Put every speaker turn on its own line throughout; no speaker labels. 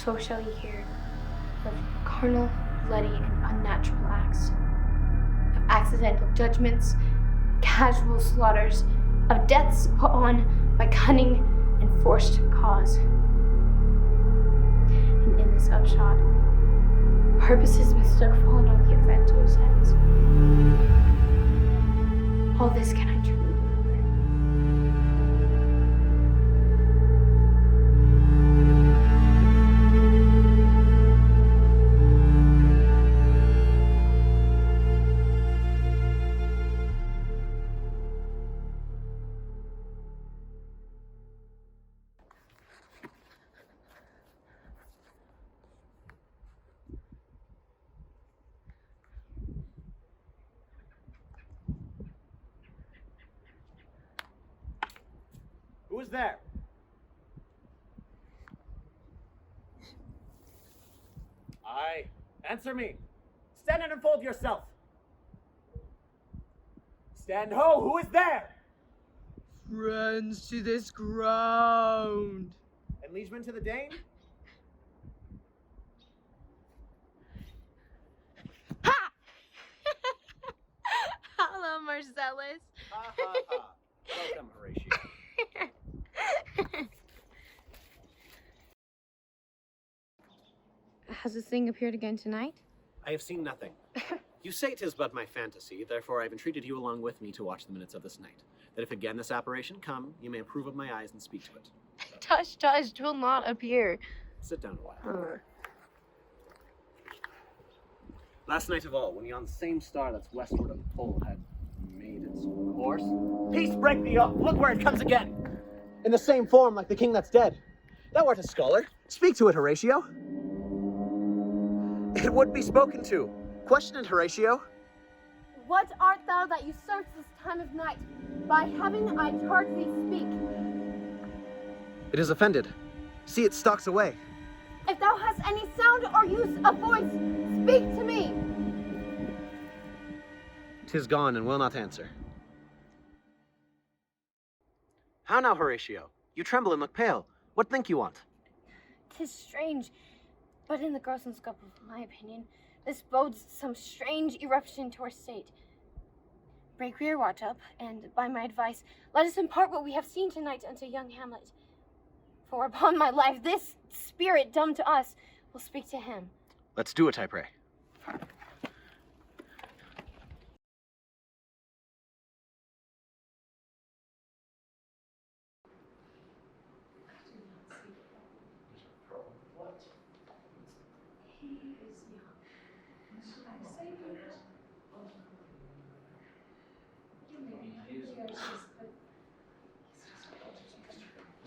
so shall ye hear of carnal, bloody, and unnatural acts, of accidental judgments, casual slaughters, of deaths put on by cunning and forced cause. And in this upshot, purposes mistook fallen on the offender's heads. All this can I truly remember.
Who's there? Aye. Answer me. Stand and unfold yourself. Stand ho, who is there?
Friends to this ground.
And liegeman to the Dane?
Ha! Hello, Marcellus.
Ha ha ha. Welcome, Horatio.
Has this thing appeared again tonight?
I have seen nothing. You say 'tis but my fantasy, therefore I have entreated you along with me to watch the minutes of this night, that if again this apparition come, you may approve of my eyes and speak to it.
Tush, tush, 'twill not appear.
Sit down a while. Last night of all, when yon same star that's westward of the pole had made its course, peace break thee up! Look where it comes again! In the same form like the king that's dead. Thou art a scholar. Speak to it, Horatio. It would be spoken to. Question it, Horatio.
What art thou that usurps this time of night? By heaven I charge thee speak.
It is offended. See, it stalks away.
If thou hast any sound or use of voice, speak to me.
'Tis gone and will not answer. How now, Horatio? You tremble and look pale. What think you want?
'Tis strange, but in the gross and scope of my opinion, this bodes some strange eruption to our state. Break your watch up, and by my advice, let us impart what we have seen tonight unto young Hamlet. For upon my life, this spirit dumb to us will speak to him.
Let's do it, I pray.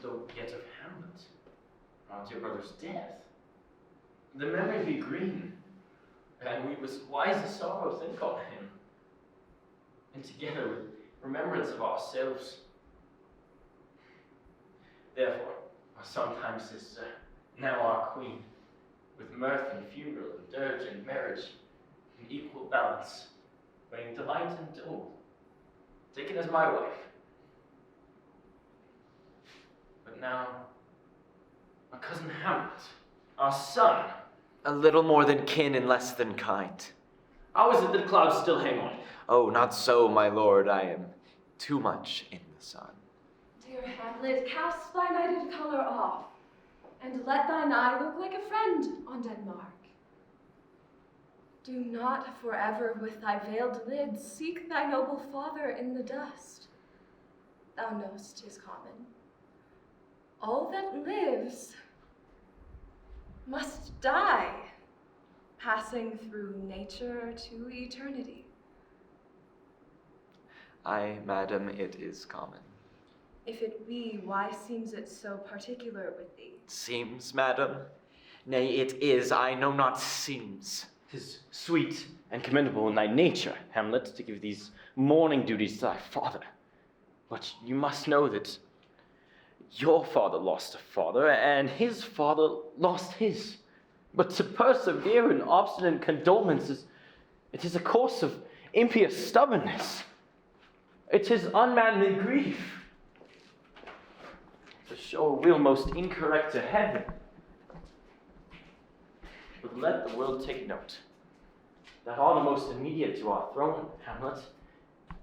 Though yet of Hamlet, not your brother's death. The memory be green, and we with wiser sorrow think on him, and together with remembrance of ourselves. Therefore, our sometime sister, now our queen, with mirth and funeral, and dirge and marriage, in equal balance, weighing delight and dole, taken as my wife. But now, my cousin Hamlet, our son.
A little more than kin and less than kind.
How is it that clouds still hang on?
Oh, not so, my lord. I am too much in the sun.
Dear Hamlet, cast thy nighted colour off, and let thine eye look like a friend on Denmark. Do not forever with thy veiled lids seek thy noble father in the dust. Thou know'st 'tis common. All that lives must die, passing through nature to eternity.
Aye, madam, it is common.
If it be, why seems it so particular with thee?
Seems, madam? Nay, it is, I know not seems.
'Tis sweet and commendable in thy nature, Hamlet, to give these mourning duties to thy father. But you must know that your father lost a father, and his father lost his. But to persevere in obstinate condolences, it is a course of impious stubbornness. It is unmanly grief. To show a will most incorrect to heaven, but let the world take note that are the most immediate to our throne, Hamlet,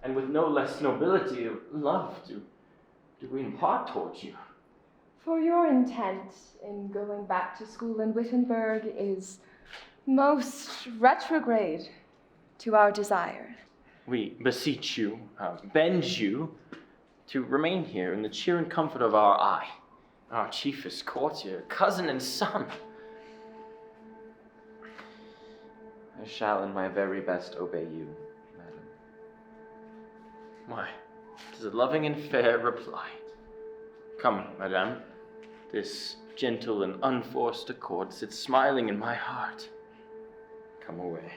and with no less nobility of love do we impart towards you.
For your intent in going back to school in Wittenberg is most retrograde to our desire.
We beseech you, bend you, to remain here in the cheer and comfort of our eye, our chiefest courtier, cousin and son.
I shall in my very best obey you, madam.
Why, 'tis a loving and fair reply. Come, madame, this gentle and unforced accord sits smiling in my heart. Come away.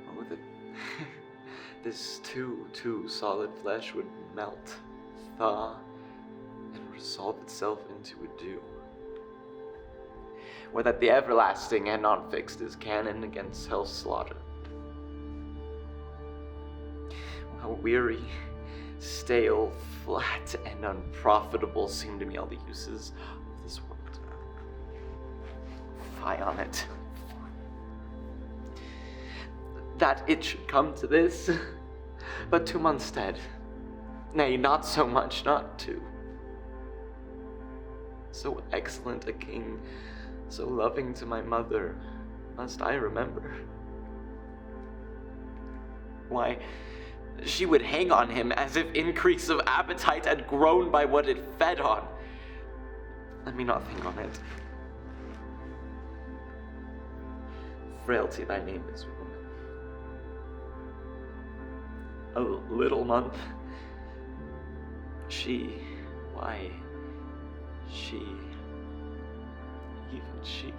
Oh, that this too solid flesh would melt, thaw, and resolve itself into a dew. Or that the everlasting and not fixed is canon against self-slaughter. How weary, stale, flat, and unprofitable seem to me all the uses of this world. Fie on it. That it should come to this, but 2 months dead. Nay, not so much, not 2. So excellent a king, so loving to my mother, must I remember. Why, she would hang on him as if increase of appetite had grown by what it fed on. Let me not think on it. Frailty thy name is, woman. A little month. Why, even she.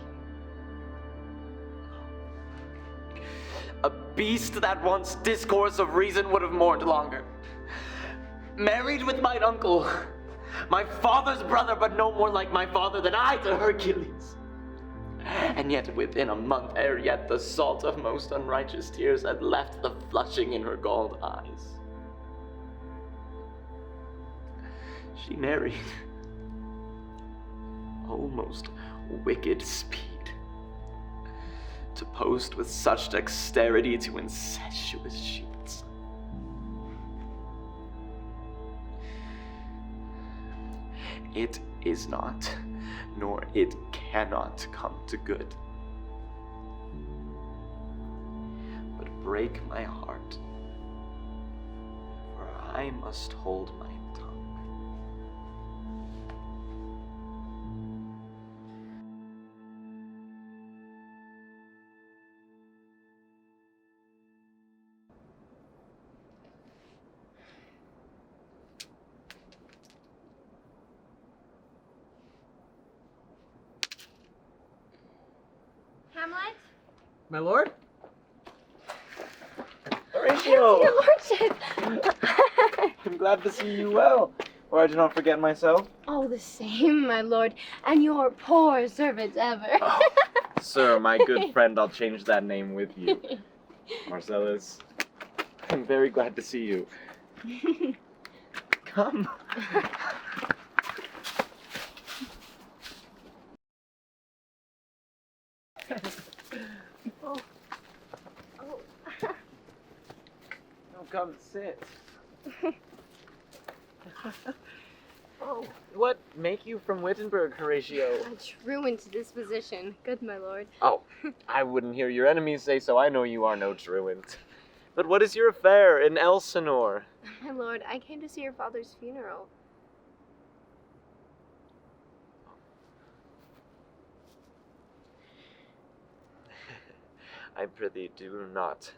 A beast that once discourse of reason would have mourned longer. Married with mine uncle, my father's brother, but no more like my father than I to Hercules. And yet within a month ere yet the salt of most unrighteous tears had left the flushing in her galled eyes. She married. O most wicked speed, to post with such dexterity to incestuous sheets. It is not, nor it cannot come to good. But break my heart, for I must hold my tongue.
Hamlet?
My lord?
Your
Horatio!
lordship!
I'm glad to see you well, or I do not forget myself.
All the same, my lord, and your poor servant ever.
Oh, sir, my good friend, I'll change that name with you. Marcellus, I'm very glad to see you. Come.
Oh.
Oh, come sit. Oh, what make you from Wittenberg, Horatio?
A truant disposition. Good, my lord.
Oh, I wouldn't hear your enemies say so. I know you are no truant. But what is your affair in Elsinore?
My lord, I came to see your father's funeral.
I prithee do not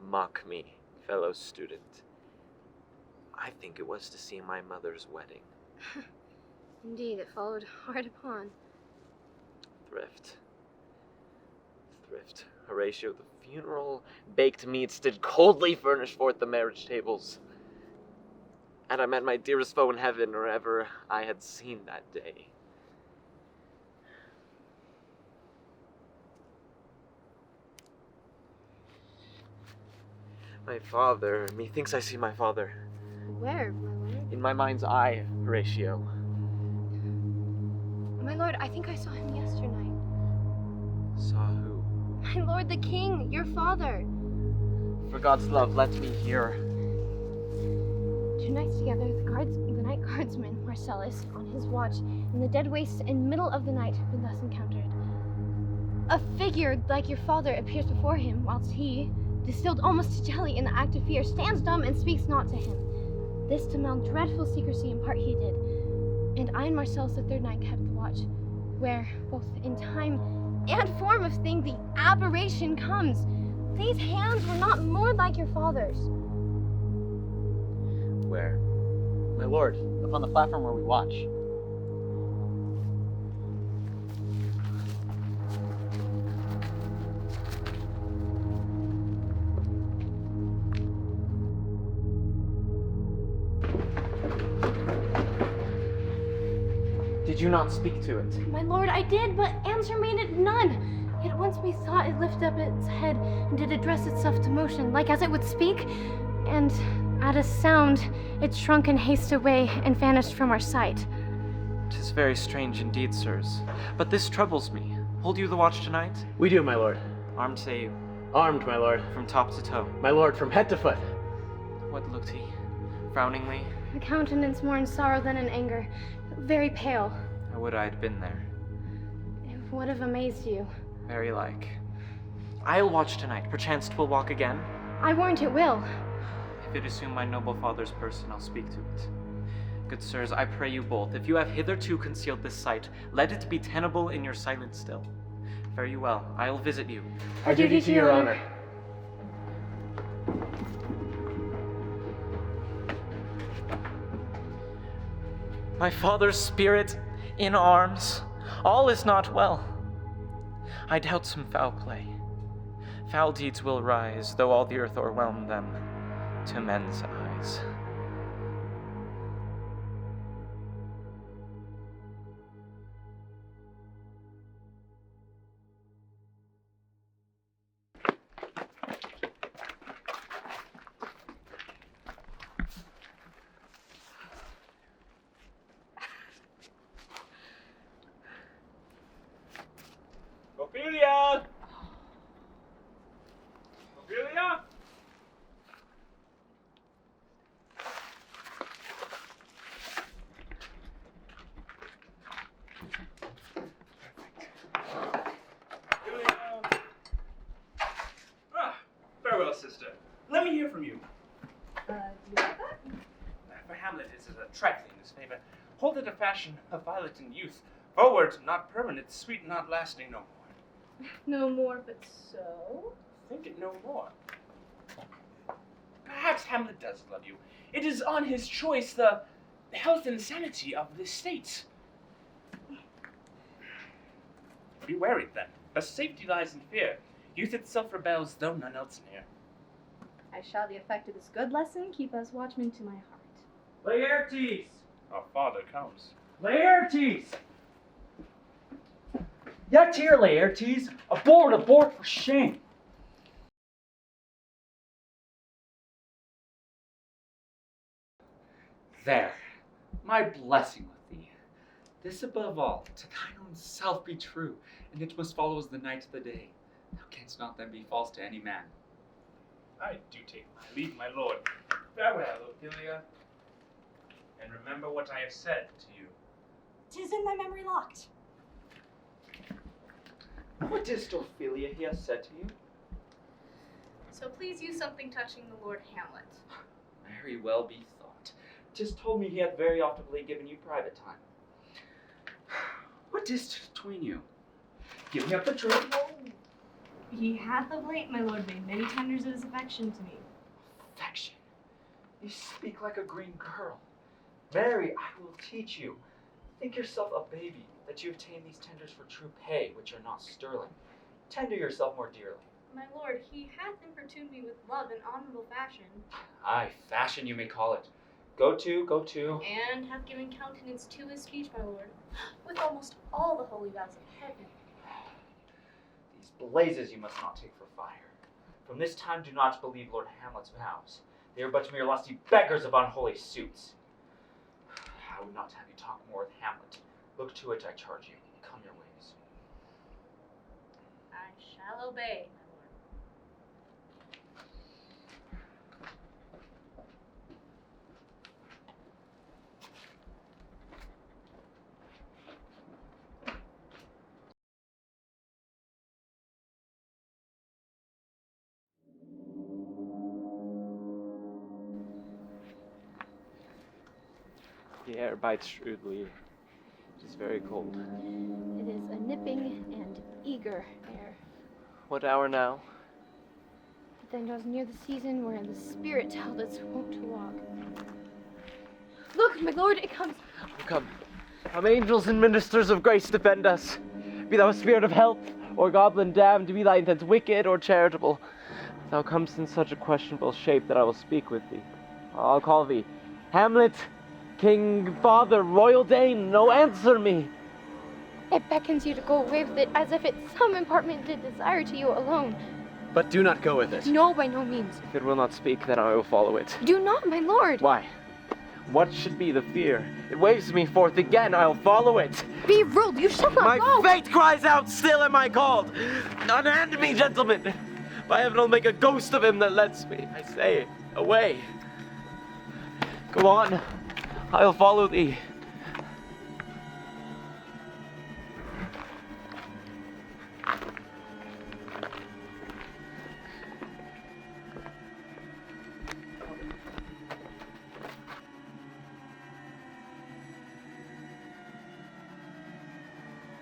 mock me, fellow student. I think it was to see my mother's wedding.
Indeed, it followed hard upon.
Thrift. Horatio, the funeral, baked meats did coldly furnish forth the marriage tables. And I met my dearest foe in heaven, or ever I had seen that day. My father, methinks I see my father.
Where, my lord?
In my mind's eye, Horatio.
My lord, I think I saw him yesternight.
Saw who?
My lord, the king, your father.
For God's love, let me hear.
2 nights together, the night guardsman, Marcellus, on his watch, in the dead waste and middle of the night, been thus encountered. A figure like your father appears before him, whilst he, distilled almost to jelly in the act of fear, stands dumb and speaks not to him. This to mount dreadful secrecy in part he did, and I and Marcellus the 3rd night kept the watch, where, both in time and form of thing, the aberration comes. These hands were not more like your father's.
Where?
My lord, up on the platform where we watch.
Did you not speak to it?
My lord, I did, but answer made it none. Yet once methought it lifted up its head and did address itself to motion, like as it would speak, and at a sound it shrunk in haste away and vanished from our sight.
'Tis very strange indeed, sirs. But this troubles me. Hold you the watch tonight?
We do, my lord.
Armed say you,
Armed, my lord.
from top to toe.
My lord, from head to foot.
What looked he? Frowningly?
A countenance more in sorrow than in anger, very pale.
I would I had been there.
It would have amazed you.
Very like. I'll watch tonight. Perchance 'twill walk again.
I warrant it will.
If it assume my noble father's person, I'll speak to it. Good sirs, I pray you both, if you have hitherto concealed this sight, let it be tenable in your silence still. Fare you well. I'll visit you.
Our duty to your honor.
My father's spirit in arms. All is not well. I doubt some foul play. Foul deeds will rise, though all the earth o'erwhelm them, to men's eyes.
Ophelia! Ophelia? Farewell, sister. Let me hear from you.
Do you like that?
For Hamlet is a trifling disfavor. Hold it a fashion of violet in youth. Forward, not permanent, sweet, not lasting, no more.
No more, but so?
Think it no more. Perhaps Hamlet does love you. It is on his choice the health and sanity of this state. Be wary then. A safety lies in fear. Youth itself rebels, though none else near.
I shall the effect of this good lesson keep us watchmen to my heart.
Laertes! Our father comes.
Laertes! Yet here, Laertes! Abort, abort, for shame! There, my blessing with thee. This above all, to thine own self be true, and it must follow as the night of the day. Thou canst not then be false to any man.
I do take my leave, my lord. Farewell, Ophelia. And remember what I have said to you.
'Tis in my memory locked.
What is Ophelia he has said to you?
So please use something touching the Lord Hamlet.
Very well be thought. 'Tis told me he hath very oftenly given you private time. What is 'twixt you? Give me up the truth.
He hath of late, my lord, made many tenders of his affection to me.
Affection. You speak like a green girl. Mary, I will teach you. Think yourself a baby, that you obtain these tenders for true pay, which are not sterling. Tender yourself more dearly.
My lord, he hath importuned me with love and honorable fashion,
Aye, fashion you may call it. Go to.
and hath given countenance to his speech, my lord, with almost all the holy vows of heaven.
These blazes you must not take for fire. From this time do not believe Lord Hamlet's vows. They are but mere lusty beggars of unholy suits. I would not have you talk more with Hamlet. Look to it, I charge you. Come your ways.
I shall obey, my lord.
The air bites shrewdly. It is very cold.
It is a nipping and eager air.
What hour now?
It then goes near the season wherein the spirit held its wont to walk. Look, my lord, it comes.
Come, angels and ministers of grace, defend us. Be thou a spirit of health, or goblin damned, be thy intent wicked or charitable. Thou comest in such a questionable shape that I will speak with thee. I'll call thee Hamlet, King, Father, Royal Dane, no answer me.
It beckons you to go away with it as if it some impartment did desire to you alone.
But do not go with it.
No, by no means.
If it will not speak, then I will follow it.
Do not, my lord.
Why? What should be the fear? It waves me forth again, I'll follow it.
Be ruled, you shall not
My
go.
fate cries out, still am I called. Unhand me, gentlemen. By heaven, I'll make a ghost of him that lets me. I say, away. Go on, I'll follow thee.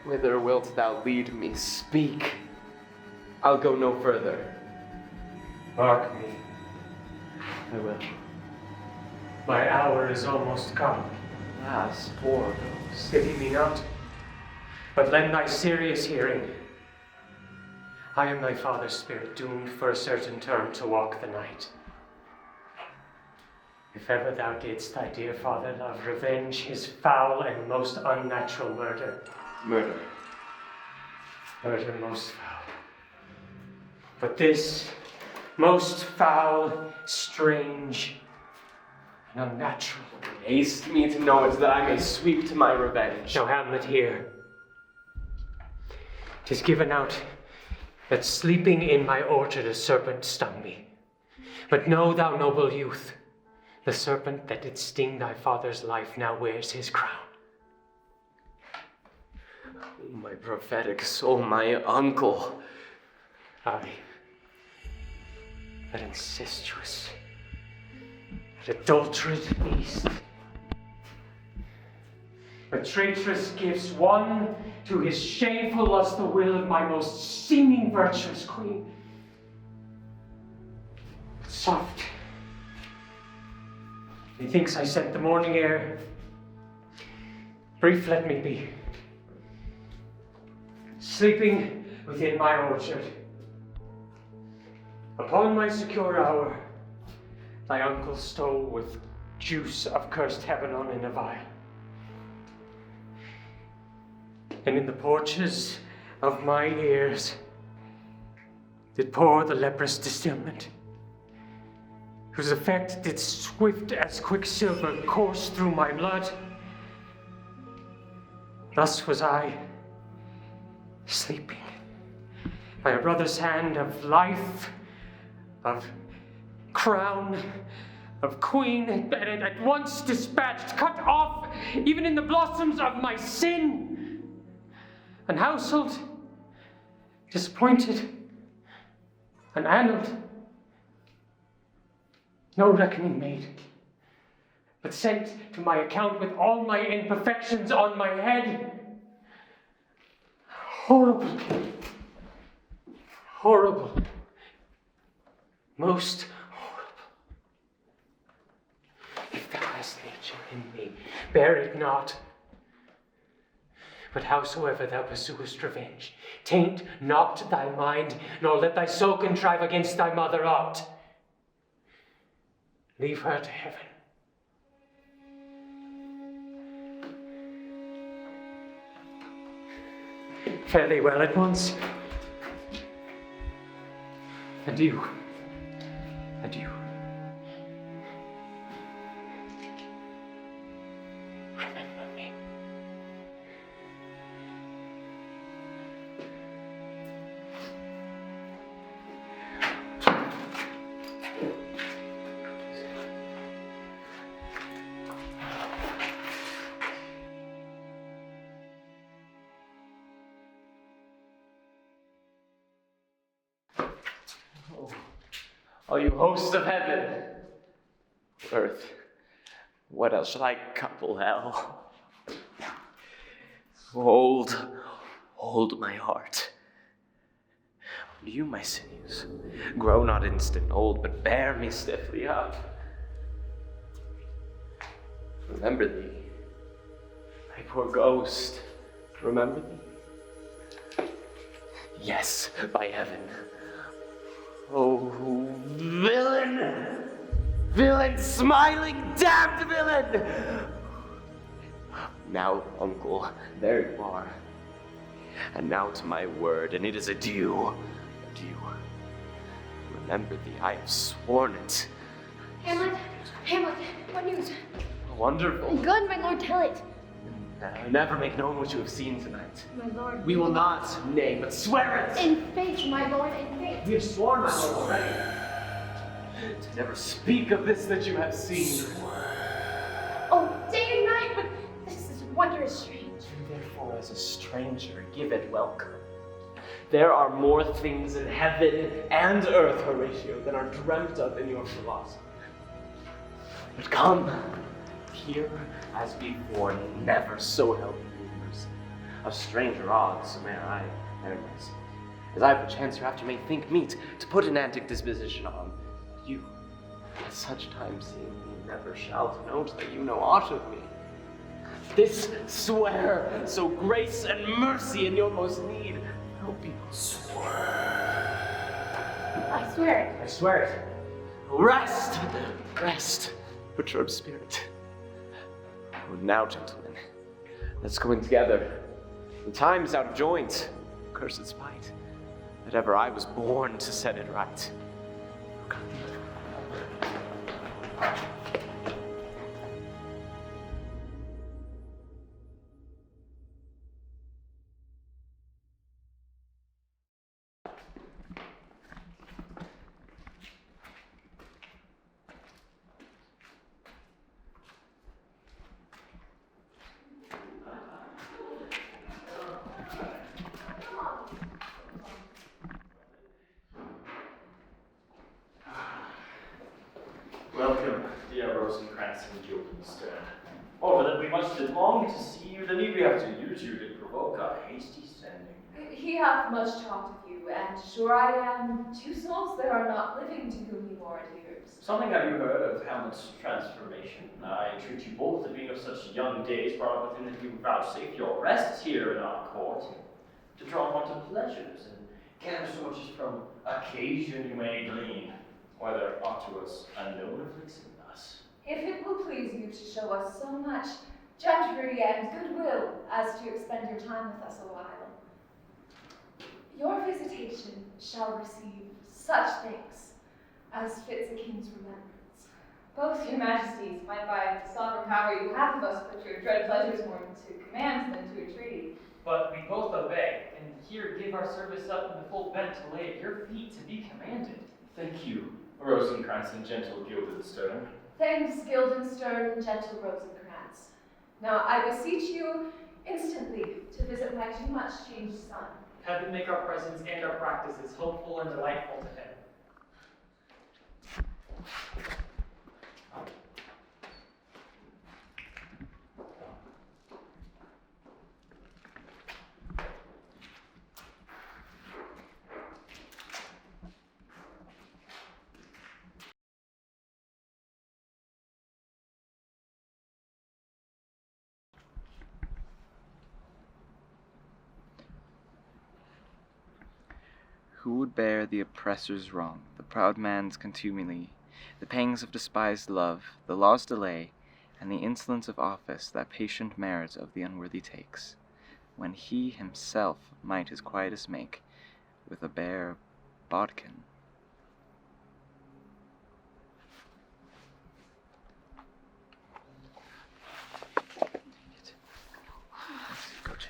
Whither wilt thou lead me? Speak. I'll go no further.
Mark me.
I will.
My hour is almost come.
Alas, poor ghost.
Pity me not, but lend thy serious hearing. I am thy father's spirit, doomed for a certain term to walk the night. If ever thou didst thy dear father love, revenge his foul and most unnatural murder.
Murder.
Murder most foul. But this most foul, strange, and unnatural.
Haste me to know it, that I may sweep to my revenge.
Now, Hamlet, here. 'Tis given out that sleeping in my orchard a serpent stung me. But know thou, noble youth, the serpent that did sting thy father's life now wears his crown.
My prophetic soul, my uncle.
Aye, that incestuous, that adulterate beast. But traitorous gifts won to his shameful lust the will of my most seeming virtuous queen. Soft. Methinks I scent the morning air. Brief let me be. Sleeping within my orchard. Upon my secure hour, thy uncle stole with juice of cursed Lebanon in a vial. And in the porches of my ears did pour the leprous distilment, whose effect did swift as quicksilver course through my blood. Thus was I, sleeping by a brother's hand of life, of crown, of queen, and at once dispatched, cut off, even in the blossoms of my sin. An household, disappointed, unannaled, no reckoning made, but sent to my account with all my imperfections on my head. Horrible, horrible, most horrible. If thou hast nature in thee, bear it not. But howsoever thou pursuest revenge, taint not thy mind, nor let thy soul contrive against thy mother aught. Leave her to heaven. Fare thee well at once. Adieu. Adieu. Remember me.
Oh, you hosts of heaven, earth, what else shall I couple hell? Hold my heart. Do you, my sinews, grow not instant old, but bear me stiffly up. Remember thee, my poor ghost, remember thee? Yes, by heaven. Oh, villain! Villain, smiling, damned villain! Now, uncle, there you are. And now to my word, and it is adieu. Adieu. Remember thee, I have sworn it.
Hamlet, what news?
Wonderful.
Good, my lord, tell it.
Never make known what you have seen tonight.
My lord.
We will not.
Nay, but swear it!
In faith, my lord, in faith.
We have sworn, my lord, already.
To never speak of this that you have seen.
Oh, day and night, but this is wondrous strange.
Therefore, as a stranger, give it welcome. There are more things in heaven and earth, Horatio, than are dreamt of in your philosophy. But come, here as before, never so help me mercy. A stranger odds, so may I bear myself. As I perchance hereafter may think meet to put an antic disposition on. You, at such times seeing me, never shalt note that you know aught of me. This swear, so grace and mercy in your most need, help you.
I swear it.
I swear it. Rest! Rest, perturbed spirit. Oh, now, gentlemen, let's go in together. The time is out of joint, cursed spite, that ever I was born to set it right.
Welcome, dear Rosencrantz and Guildenstern. Over that we must have longed to see you, the need we have to use you to provoke a hasty sending.
He hath much talked of you, and sure I am, two souls there are not living to whom he more adheres.
Something have you heard of Hamlet's transformation? I entreat you both, that being of such young days, brought up within that you vouchsafe your rest here in our court, to draw upon to pleasures, and gather so much as from occasion you may glean, whether aught to us unknown afflicts in us.
If it will please you to show us so much gentry and goodwill as to expend your time with us a while, your visitation shall receive such thanks as fits a king's remembrance. Both your majesties might by the sovereign power you have of us put your dread pleasures more into command than to entreaty.
But we both obey, and here give our service up in the full bent to lay at your feet to be commanded.
Thank you, Rosencrantz and gentle Guildenstern.
Thanks, Guildenstern and gentle Rosencrantz. Now I beseech you instantly to visit my too much changed son.
Heaven make our presence and our practices hopeful and delightful to him.
Who would bear the oppressor's wrong, the proud man's contumely, the pangs of despised love, the law's delay, and the insolence of office that patient merit of the unworthy takes, when he himself might his quietest make with a bare bodkin? Go to.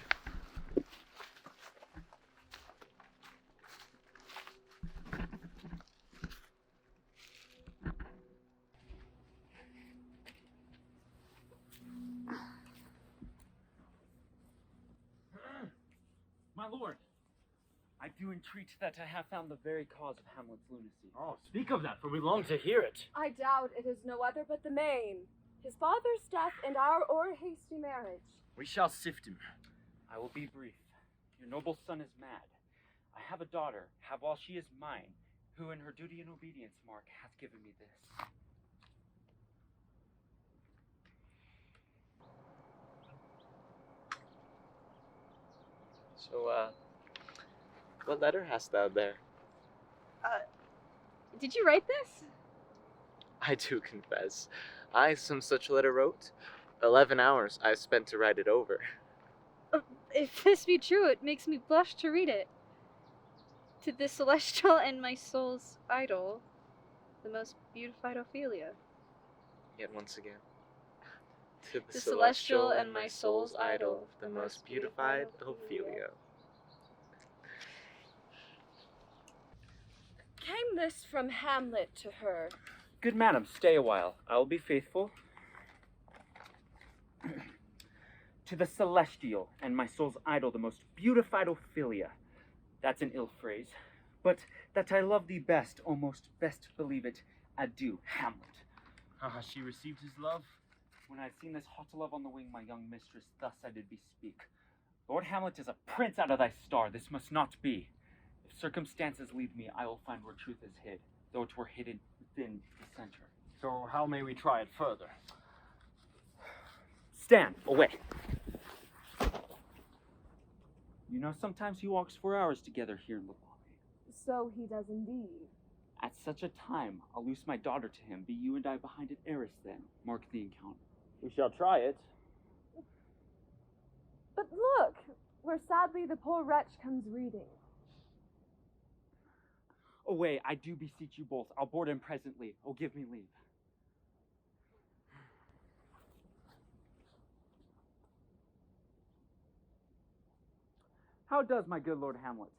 My lord, I do entreat that I have found the very cause of Hamlet's lunacy.
Oh, speak of that, for we long to hear it.
I doubt it is no other but the main, his father's death and our o'er-hasty marriage.
We shall sift him.
I will be brief. Your noble son is mad. I have a daughter, have all she is mine, who in her duty and obedience mark hath given me this.
So, what letter hast thou there?
Did you write this?
I do confess, I some such letter wrote. 11 hours I spent to write it over.
If this be true, it makes me blush to read it. To the celestial and my soul's idol, the most beautified Ophelia.
Yet once again. To
The celestial and my soul's idol,
the most beautified Ophelia.
Came this from Hamlet to her?
Good madam, stay a while. I will be faithful. To the celestial and my soul's idol, the most beautified Ophelia. That's an ill phrase. But that I love thee best, almost best believe it. Adieu, Hamlet.
Ah, she received his love.
When I had seen this hot love on the wing, my young mistress, thus I did bespeak. Lord Hamlet is a prince out of thy star. This must not be. If circumstances lead me, I will find where truth is hid, though it were hidden within the center.
So how may we try it further?
Stand away. You know, sometimes he walks for hours together here in the lobby.
So he does indeed.
At such a time, I'll loose my daughter to him. Be you and I behind it, heiress then. Mark the encounter.
We shall try it.
But look, where sadly the poor wretch comes reading.
Away, I do beseech you both. I'll board him presently. Oh, give me leave. How does my good Lord Hamlet?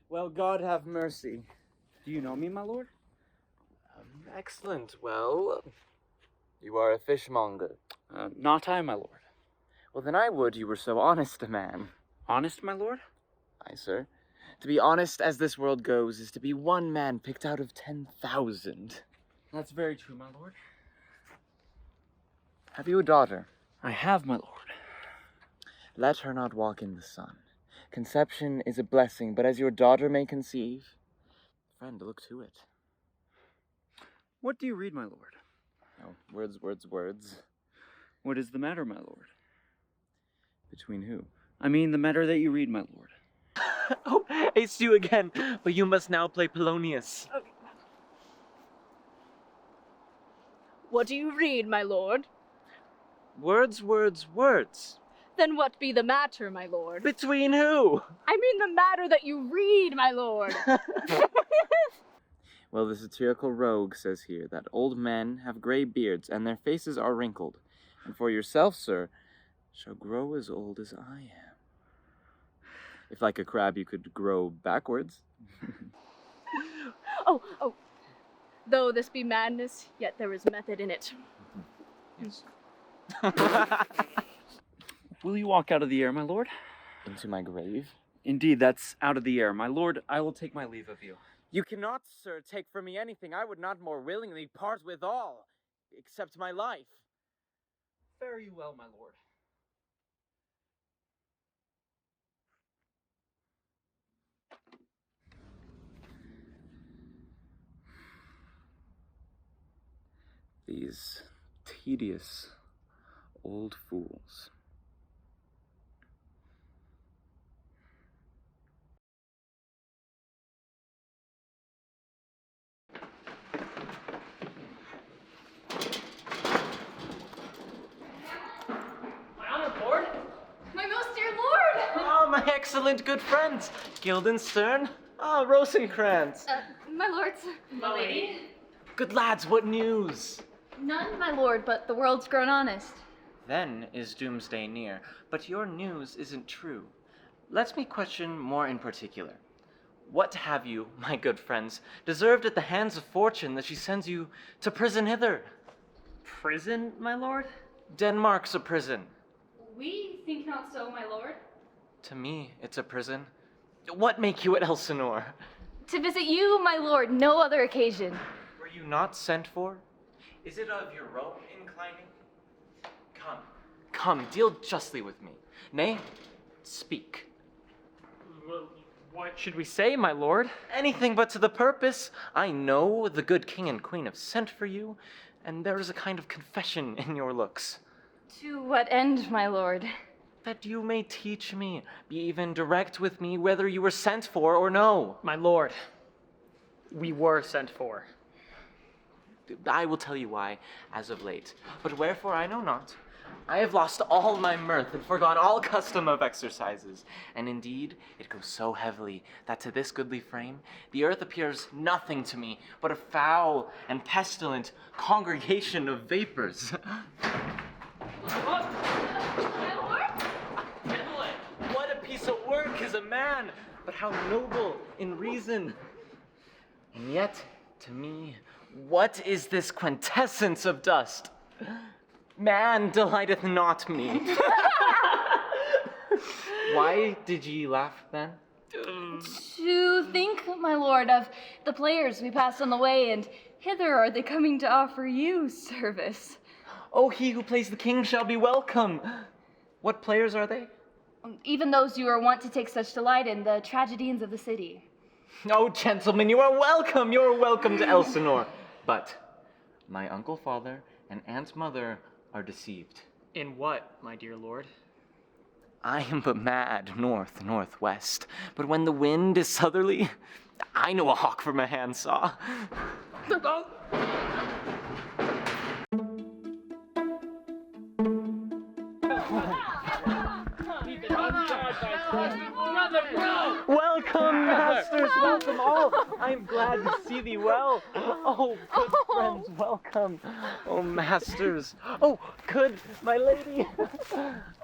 Well, God have mercy.
Do you know me, my lord?
Excellent. Well, you are a fishmonger.
Not I, my lord.
Well, then I would you were so honest a man.
Honest, my lord?
Aye, sir. To be honest as this world goes is to be one man picked out of 10,000.
That's very true, my lord.
Have you a daughter?
I have, my lord.
Let her not walk in the sun. Conception is a blessing, but as your daughter may conceive, friend, look to it.
What do you read, my lord?
Oh, words, words, words.
What is the matter, my lord?
Between who?
I mean the matter that you read, my lord.
Oh, it's you again, but you must now play Polonius.
What do you read, my lord?
Words, words, words.
Then what be the matter, my lord?
Between who?
I mean the matter that you read, my lord.
Well, the satirical rogue says here that old men have gray beards and their faces are wrinkled, and for yourself, sir, shall grow as old as I am. If like a crab you could grow backwards.
Oh. Though this be madness, yet there is method in it.
Yes.
Will you walk out of the air, my lord?
Into my grave?
Indeed, that's out of the air. My lord, I will take my leave of you.
You cannot, sir, take from me anything I would not more willingly part with all, except my life.
Fare you well, my lord.
These tedious old fools.
excellent good friends, Guildenstern. Ah, Rosencrantz.
My lords.
My lady.
Good lads, what news?
None, my lord, but the world's grown honest.
Then is doomsday near, but your news isn't true. Let me question more in particular. What have you, my good friends, deserved at the hands of fortune that she sends you to prison hither?
Prison, my lord?
Denmark's a prison.
We think not so, my lord.
To me, it's a prison. What make you at Elsinore?
To visit you, my lord, no other occasion.
Were you not sent for? Is it of your own inclining? Come, deal justly with me. Nay, speak.
What should we say, my lord?
Anything but to the purpose. I know the good king and queen have sent for you, and there is a kind of confession in your looks.
To what end, my lord?
That you may teach me, be even direct with me, whether you were sent for or no.
My lord, we were sent for.
I will tell you why, as of late. But wherefore I know not. I have lost all my mirth and forgone all custom of exercises. And indeed, it goes so heavily that to this goodly frame, the earth appears nothing to me but a foul and pestilent congregation of vapors. What a piece of work is a man, but how noble in reason. And yet, to me, what is this quintessence of dust? Man delighteth not me. Why did ye laugh then?
To think, my lord, of the players we passed on the way, and hither are they coming to offer you service.
Oh, he who plays the king shall be welcome. What players are they?
Even those you are wont to take such delight in, the tragedians of the city.
Oh, gentlemen, you are welcome. You are welcome to Elsinore. But my uncle father and aunt mother are deceived.
In what, my dear lord?
I am but mad northwest, but when the wind is southerly, I know a hawk from a handsaw. Welcome, masters, welcome all. I am glad to see thee well. Oh, good friends, welcome. Oh, masters. Oh, good, my lady.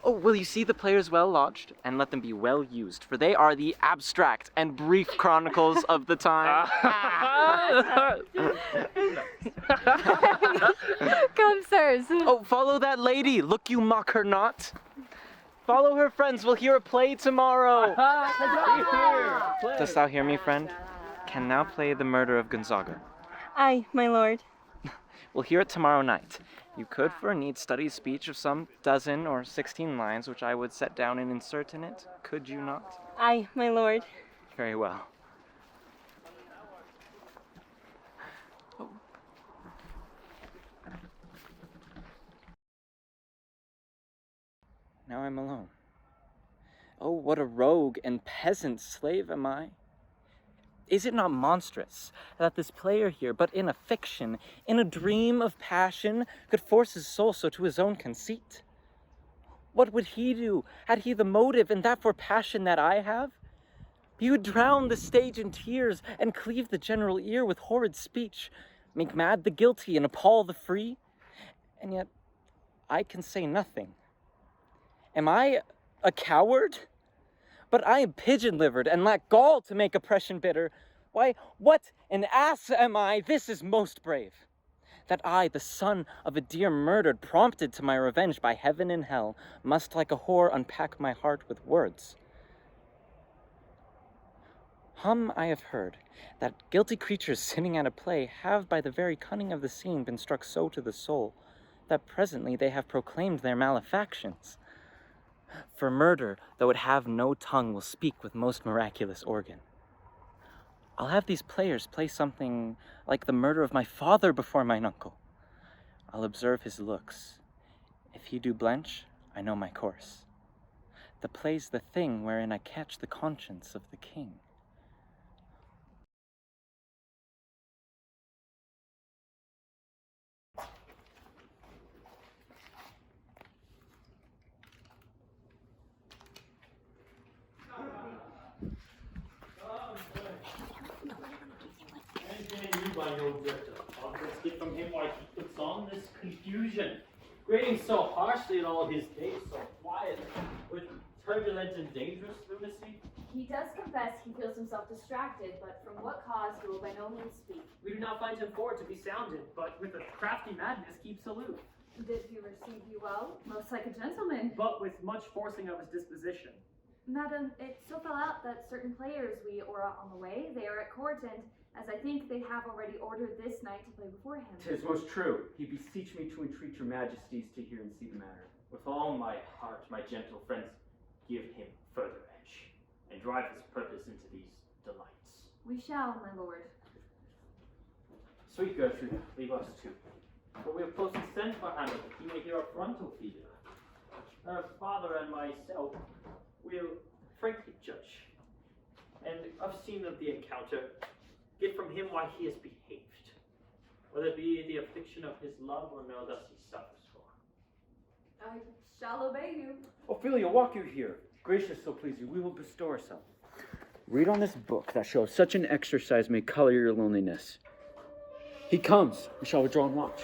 Oh, will you see the players well lodged, and let them be well used, for they are the abstract and brief chronicles of the time.
Come, sirs.
Oh, follow that lady. Look, you mock her not. Follow her, friends. We'll hear a play tomorrow. Dost thou hear me, friend? Can now play The Murder of Gonzaga.
Aye, my lord.
We'll hear it tomorrow night. You could for need study speech of some 12 or 16 lines, which I would set down and insert in it. Could you not?
Aye, my lord.
Very well. Now I'm alone. Oh, what a rogue and peasant slave am I. Is it not monstrous that this player here, but in a fiction, in a dream of passion, could force his soul so to his own conceit? What would he do, had he the motive, and that for passion that I have? He would drown the stage in tears, and cleave the general ear with horrid speech, make mad the guilty, and appall the free. And yet, I can say nothing. Am I a coward? But I am pigeon-livered and lack gall to make oppression bitter. Why, what an ass am I, this is most brave. That I, the son of a dear murdered, prompted to my revenge by heaven and hell, must like a whore unpack my heart with words. I have heard that guilty creatures sitting at a play have by the very cunning of the scene been struck so to the soul, that presently they have proclaimed their malefactions. For murder, though it have no tongue, will speak with most miraculous organ. I'll have these players play something like the murder of my father before mine uncle. I'll observe his looks. If he do blench, I know my course. The play's the thing wherein I catch the conscience of the king. and you by no drift of confidence. Get from him why he puts on this confusion, grading so harshly in all his days, so quiet, with turbulent and dangerous lunacy.
He does confess he feels himself distracted, but from what cause he will by no means speak.
We do not find him forward to be sounded, but with a crafty madness keeps aloof.
Did he receive you well? Most like a gentleman.
But with much forcing of his disposition.
Madam, it so fell out that certain players we are on the way, they are at court, and as I think they have already ordered this knight to play before him.
'Tis most true. He beseech me to entreat your majesties to hear and see the matter. With all my heart, my gentle friends, give him further edge, and drive his purpose into these delights.
We shall, my lord.
Sweet Gertrude, leave us too. For we have closely sent for Hamlet that he may hear our frontal feeder. Her father and myself will frankly judge, and of scene of the encounter, get from him why he has behaved, whether it be the affliction of his love or no thus he suffers for.
I shall obey you.
Ophelia, walk you here. Gracious, so please you, we will bestow ourselves. Read on this book that shows such an exercise may color your loneliness. He comes. We shall withdraw and watch.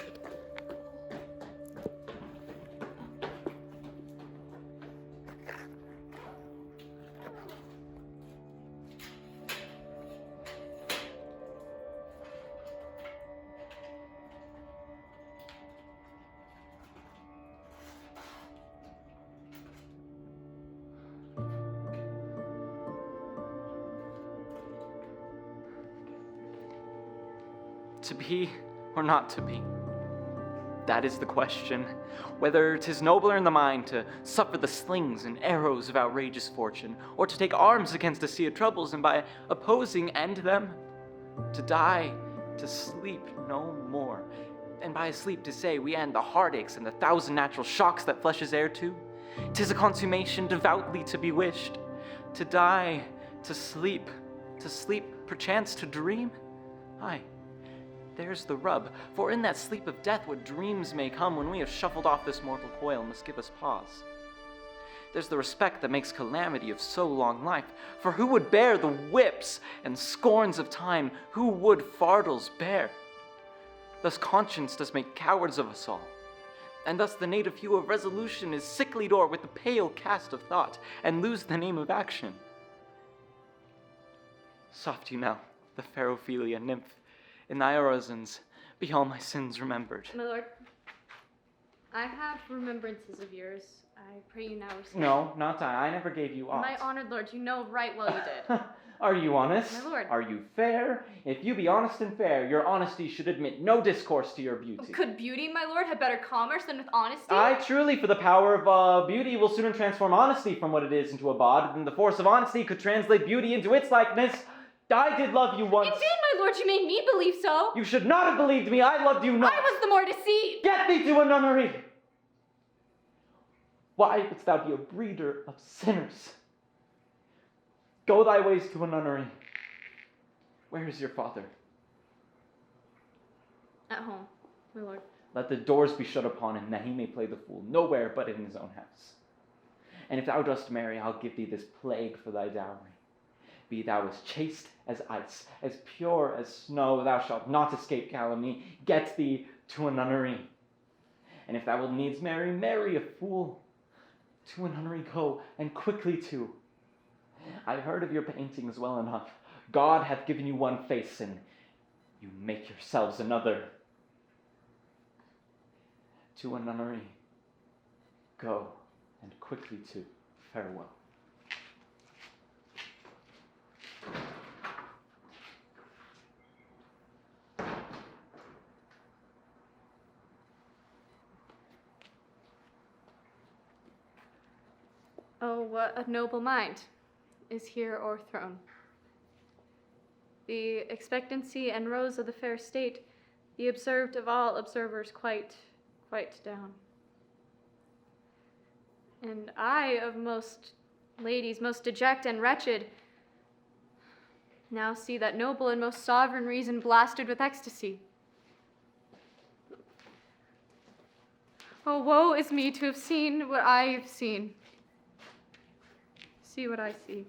To be or not to be? That is the question. Whether 'tis nobler in the mind to suffer the slings and arrows of outrageous fortune, or to take arms against a sea of troubles and by opposing end them, to die, to sleep no more, and by sleep to say we end the heartaches and the thousand natural shocks that flesh is heir to. 'Tis a consummation devoutly to be wished. To die, to sleep perchance to dream? Aye. There's the rub, for in that sleep of death what dreams may come when we have shuffled off this mortal coil must give us pause. There's the respect that makes calamity of so long life, for who would bear the whips and scorns of time, who would fardels bear? Thus conscience does make cowards of us all, and thus the native hue of resolution is sicklied o'er with the pale cast of thought, and lose the name of action. Soft you now, the fair Ophelia nymph, in thy orisons be all my sins remembered.
My lord, I have remembrances of yours. I pray you now receive.
No, not I. I never gave you aught.
My honored lord, you know right well you did.
Are you honest?
My lord.
Are you fair? If you be honest and fair, your honesty should admit no discourse to your beauty.
Could beauty, my lord, have better commerce than with honesty?
Aye, truly, for the power of beauty will sooner transform honesty from what it is into a bawd than the force of honesty could translate beauty into its likeness. I did love you once.
Indeed, my lord, you made me believe so.
You should not have believed me. I loved you not.
I was the more deceived.
Get thee to a nunnery. Why wouldst thou be a breeder of sinners? Go thy ways to a nunnery. Where is your father?
At home, my lord.
Let the doors be shut upon him, that he may play the fool nowhere but in his own house. And if thou dost marry, I'll give thee this plague for thy dowry. Be thou as chaste as ice, as pure as snow, thou shalt not escape calumny. Get thee to a nunnery. And if thou wilt needs marry a fool. To a nunnery go, and quickly too. I heard of your paintings well enough. God hath given you one face, and you make yourselves another. To a nunnery go, and quickly too. Farewell.
Oh, what a noble mind is here o'erthrown. The expectancy and rose of the fair state, the observed of all observers quite down. And I of most ladies, most deject and wretched, now see that noble and most sovereign reason blasted with ecstasy. Oh, woe is me to have seen what I have seen. See what I see.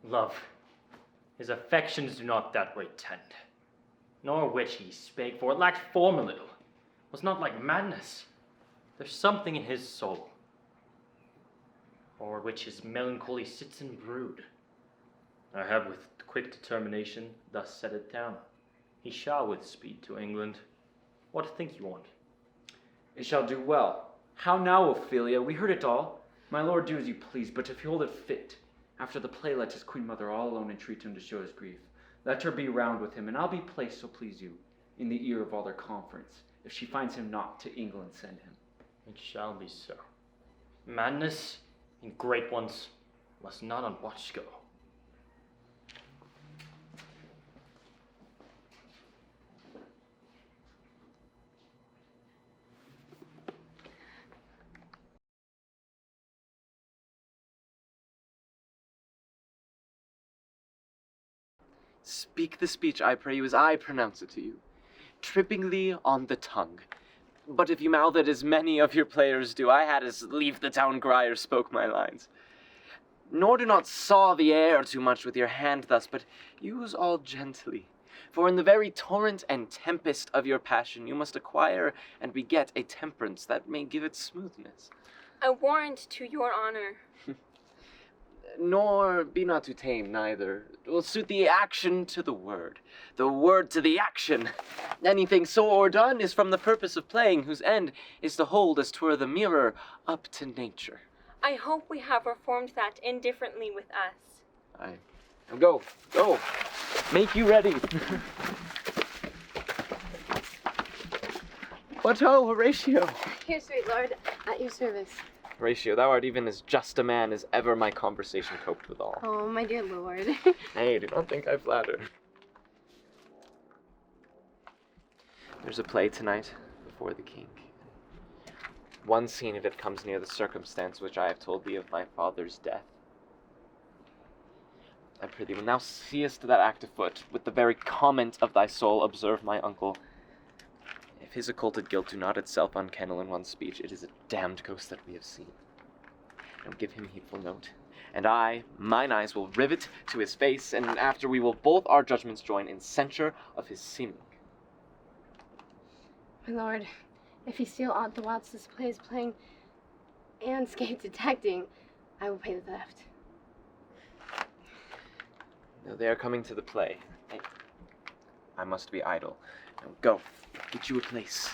Love, his affections do not that way tend.
nor which he spake, for it lacked form a little, was not like madness. There's something in his soul, o'er which his melancholy sits in brood. I have with quick determination thus set it down. He shall with speed to England. What think you on't?
It shall do well. How now, Ophelia? We heard it all. My lord, do as you please, but if you hold it fit, after the play let his queen mother all alone entreat him to show his grief. Let her be round with him, and I'll be placed, so please you, in the ear of all their conference. If she finds him not, to England send him.
It shall be so. Madness in great ones must not on watch go.
Speak the speech, I pray you, as I pronounce it to you, trippingly on the tongue. But if you mouth it as many of your players do, I had as lief the town crier spoke my lines. Nor do not saw the air too much with your hand thus, but use all gently. For in the very torrent and tempest of your passion, you must acquire and beget a temperance that may give it smoothness.
A warrant to your honor.
Nor be not too tame neither. Will suit the action to the word to the action. Anything so o'erdone is from the purpose of playing, whose end is to hold as 'twere the mirror up to nature.
I hope we have performed that indifferently with us.
Aye. Now go. Make you ready. What ho, Horatio?
Here, sweet lord, at your service.
Horatio, thou art even as just a man as ever my conversation coped withal.
Oh, my dear lord.
Nay, do not think I flatter. There's a play tonight before the king. One scene of it comes near the circumstance which I have told thee of my father's death. I prithee, when thou seest that act afoot, with the very comment of thy soul, observe my uncle. If his occulted guilt do not itself unkennel in one speech, it is a damned ghost that we have seen. Now give him heedful note, and mine eyes will rivet to his face, and after we will both our judgments join in censure of his seeming.
My lord, if you steal aught the whilst this play is playing and escape detecting, I will pay the theft.
Now they are coming to the play. I must be idle. Now go, get you a place.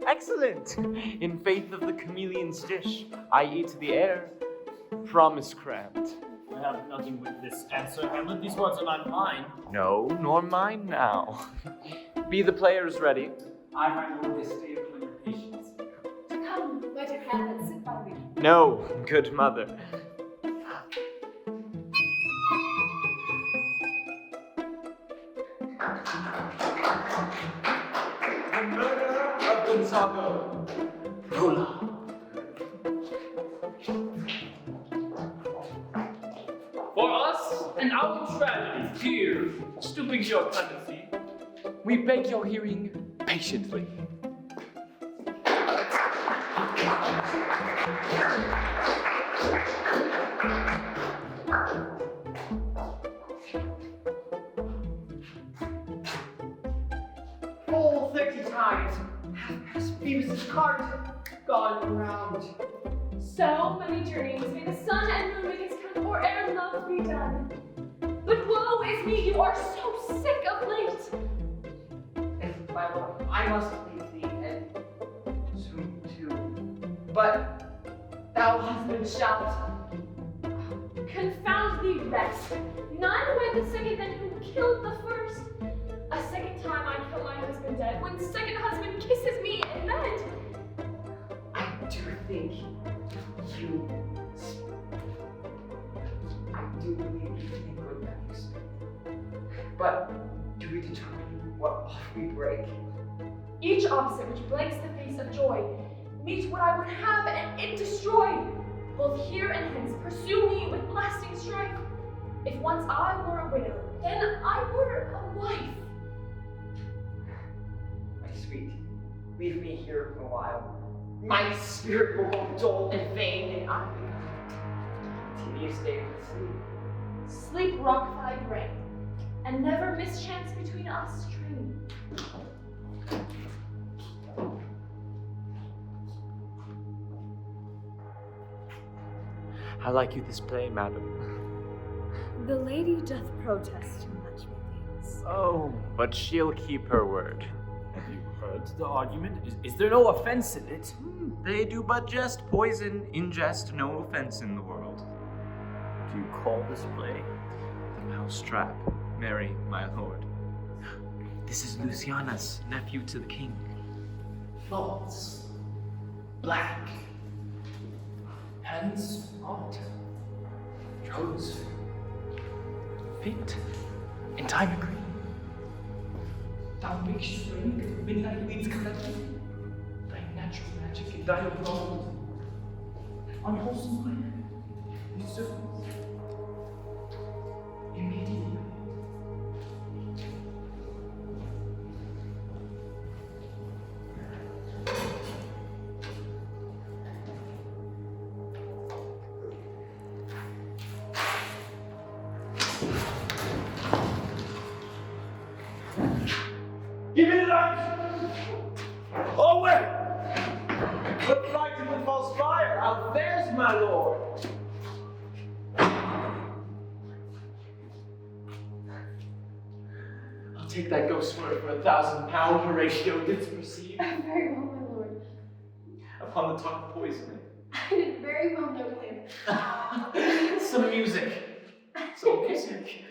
Excellent! In faith of the chameleon's dish, I eat the air, promise cramped.
I have nothing with this answer, Hamlet. These words are not mine.
No, nor mine now. Be the players ready.
I, my lord, this day of your patience.
Come, my dear Hamlet, sit by me.
No, good mother.
The murder of Gonzago. Prologue. For us and our tragedy here, stooping to your clemency, we beg your hearing patiently.
Full 30 times has Phoebus' cart gone around.
So many journeys may the sun and moon make its count, or ere love be done. But woe is me, you are so sick of late.
And my lord, I must leave thee, and soon too. But thou husband shalt.
Confound thee, Rex. None wed the second than who killed the first. A second time I kill my husband dead, when second husband kisses me in bed.
I do think you. I do believe you think good that you speak. But do we determine what off we break?
Each opposite which blanks the face of joy meet what I would have, and it destroy. Both here and hence pursue me with lasting strife. If once I were a widow, then I were a wife.
My sweet, leave me here for a while. My spirit will go dull and vain, and I tedious day with sleep.
Sleep rock thy brain, and never mischance between us train.
How like you this play, madam?
The lady doth protest too much, methinks.
Oh, but she'll keep her word.
Have you heard the argument? Is there no offense in it?
They do but jest, poison, ingest, no offense in the world.
Do you call this play?
The mousetrap, Mary, my lord. This is Luciana's nephew to the king.
False. Black. Hands out. Rose.
Fit. In time agree.
Thou big string of midnight winds collected. Thy natural magic and thy gold. Unwholesome plan. Usurp. Immediately.
Give me the light! Oh, wait! Put light in the false fire! Out there's my lord!
I'll take that ghost word for £1,000, Horatio didst perceive.
Very well, my lord.
Upon the talk of poisoning.
I did very well note him.
Some music. Some music.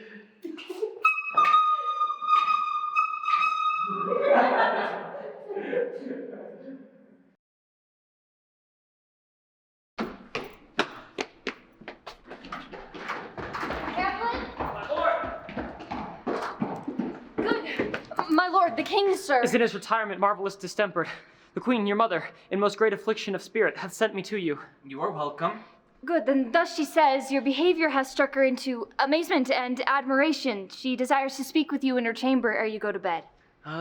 My lord, the king, sir.
Is in his retirement marvelous distempered. The queen, your mother, in most great affliction of spirit, hath sent me to you.
You are welcome.
Good, then thus she says, your behavior has struck her into amazement and admiration. She desires to speak with you in her chamber ere you go to bed.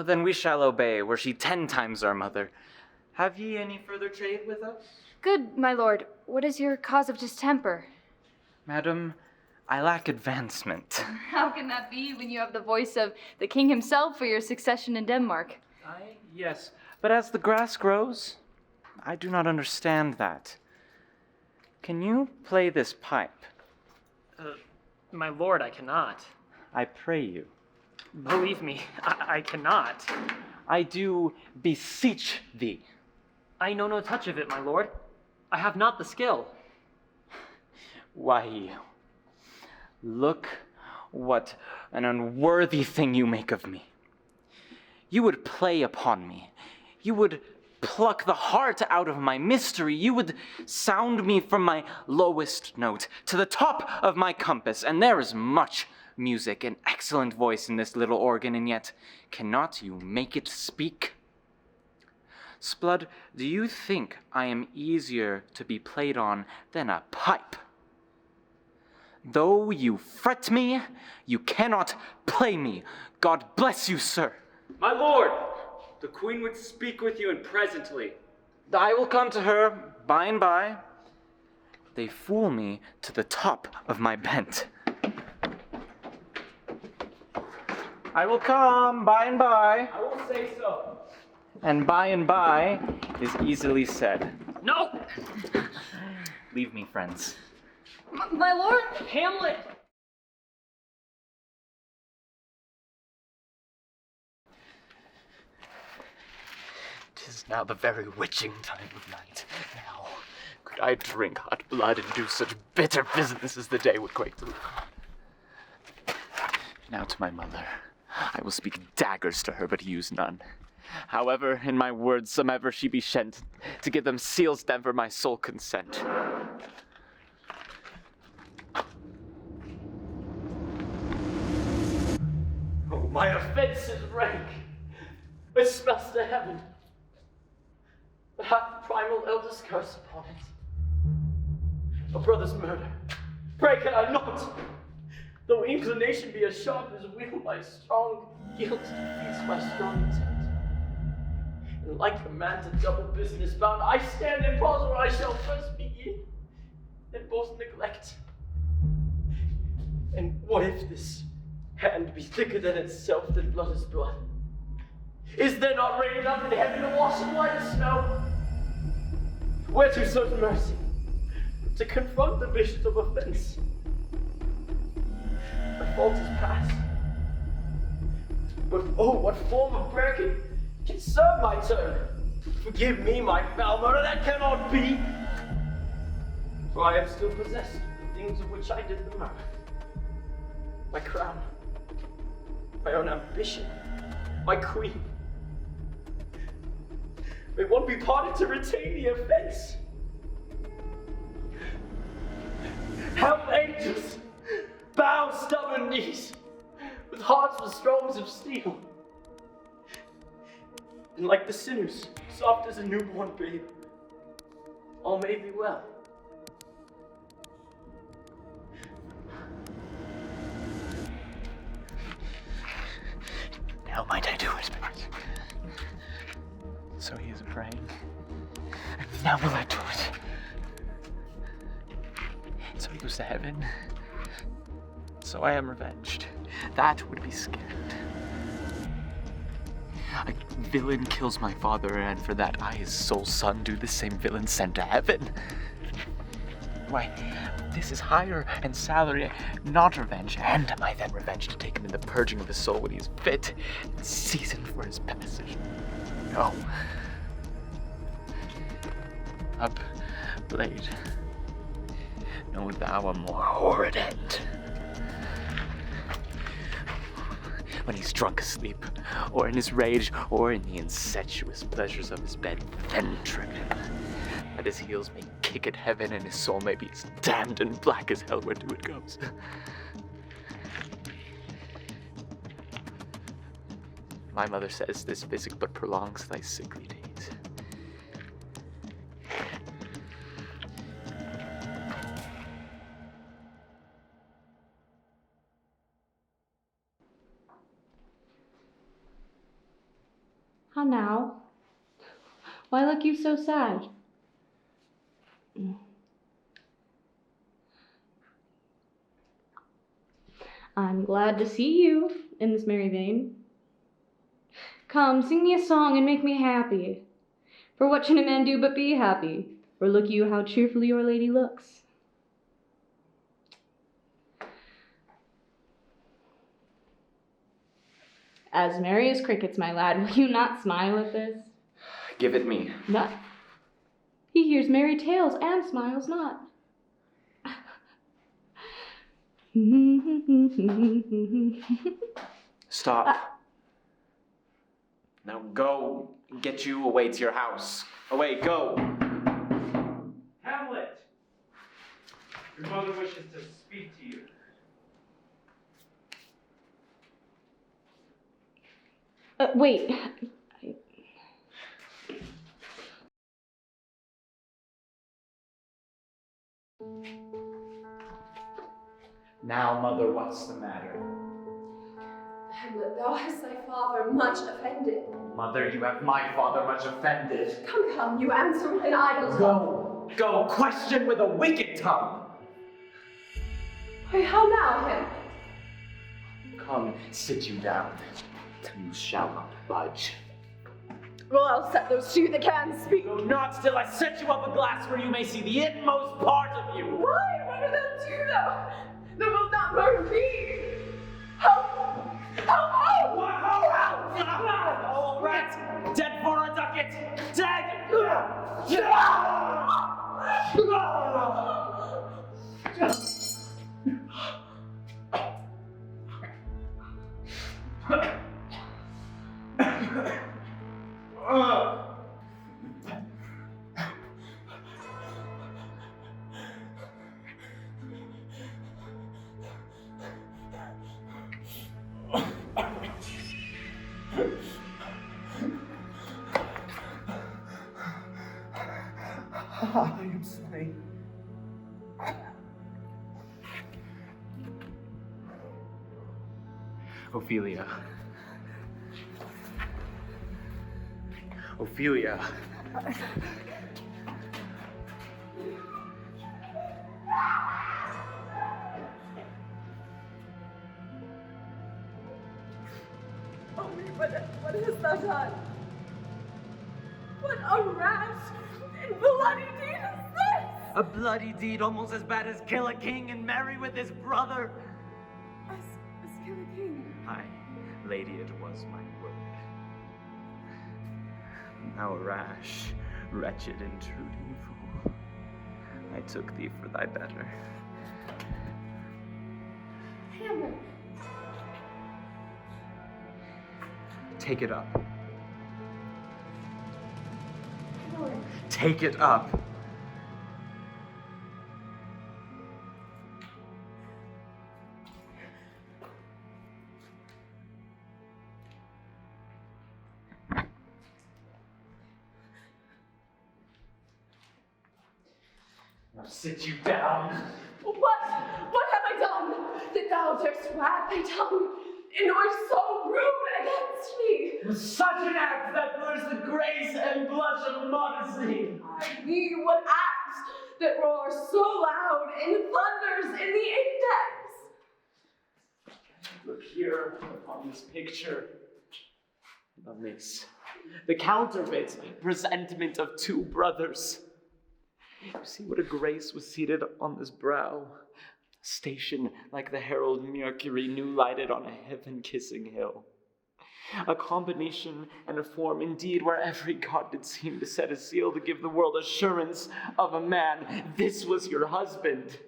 Then we shall obey, were she 10 times our mother. Have ye any further trade with us?
Good, my lord. What is your cause of distemper?
Madam, I lack advancement.
How can that be when you have the voice of the king himself for your succession in Denmark?
Yes, but as the grass grows, I do not understand that. Can you play this pipe?
My lord, I cannot.
I pray you.
Believe me, I cannot.
I do beseech thee.
I know no touch of it, my lord. I have not the skill.
Why, look what an unworthy thing you make of me. You would play upon me. You would pluck the heart out of my mystery. You would sound me from my lowest note to the top of my compass, and there is much music and excellent voice in this little organ, and yet cannot you make it speak? Splud, do you think I am easier to be played on than a pipe? Though you fret me, you cannot play me. God bless you, sir.
My lord, the queen would speak with you, and presently.
I will come to her by and by. They fool me to the top of my bent. I will come by and by.
I will say so.
And by is easily said.
No!
Leave me, friends.
My lord?
Hamlet!
'Tis now the very witching time of night. Now, could I drink hot blood and do such bitter business as the day would quake through? Now to my mother. I will speak daggers to her, but use none. However, in my words, somever she be shent, to give them seals them for my sole consent.
Oh, my offense is rank. It smells to heaven.
that hath primal eldest curse upon it. A brother's murder. Pray can I not, though inclination be as sharp as will, my strong guilt defeats my strong intent. And like a man to double business bound, I stand in pause where I shall first begin, and both neglect. And what if this hand be thicker than itself, than blood is blood? Is there not rain enough in heaven to wash it white as snow? Where to search mercy? To confront the visions of offense. My fault is past. But oh, what form of prayer can serve my turn? Forgive me my foul murder, that cannot be. For I am still possessed of the things of which I did the murder. My crown, my own ambition, my queen. May one be parted to retain the offense? Help angels, bow stubborn knees, with hearts as strong as of steel. And like the sinners, soft as a newborn babe, all may be well.
Now might I do it? So he is praying. Now will I do it? So he goes to heaven. So I am revenged. That would be scant. A villain kills my father, and for that I, his sole son, do the same villain sent to heaven. Why, this is hire and salary, not revenge. And am I then revenged to take him in the purging of his soul when he is fit and seasoned for his passage? No. Up, blade. Know thou a more horrid end. When he's drunk asleep, or in his rage, or in the incestuous pleasures of his bed, then trim him, that his heels may kick at heaven and his soul may be as damned and black as hell whereto it goes. My mother says this physic but prolongs thy sickly days.
How now? Why look you so sad? I'm glad to see you in this merry vein. Come, sing me a song and make me happy. For what can a man do but be happy? For look you how cheerfully your lady looks. As merry as crickets, my lad, will you not smile at this?
Give it me.
Not. He hears merry tales and smiles not.
Stop. Now go. Get you away to your house. Away, go.
Hamlet! Your mother wishes to speak to you.
Wait.
Now, mother, what's the matter?
Hamlet, thou hast thy father much offended.
Mother, you have my father much offended.
Come, you answer with an idle tongue.
Go, question with a wicked tongue.
Why, how now, Hamlet?
Come, sit you down. You shall not budge.
Well, I'll set those two that can speak.
Go not till I set you up a glass where you may see the inmost part of you.
Why? What do thou do, thou? Thou wilt not murder me. Help! Help!
All right, dead for a ducat. Dead.
I'm sorry. Ophelia. Ophelia.
Oh, what hast thou done? What a rash and bloody deed is this?
A bloody deed almost as bad as kill a king and marry with his brother.
As kill a king.
Aye, lady, it was my word. Thou rash, wretched, intruding fool, I took thee for thy better.
Hamlet.
Take it up.
Hamlet.
Take it up.
Now sit you down.
What have I done that thou darest wag thy tongue and art so rude against me?
Such an act that blurs the grace and blush of modesty.
Ye what acts that roar so loud and thunders in the index?
Look here upon this picture. On this, the counterfeit presentment of two brothers. You see what a grace was seated on this brow, a station like the herald Mercury new lighted on a heaven-kissing hill. A combination and a form indeed where every god did seem to set a seal to give the world assurance of a man. This was your husband.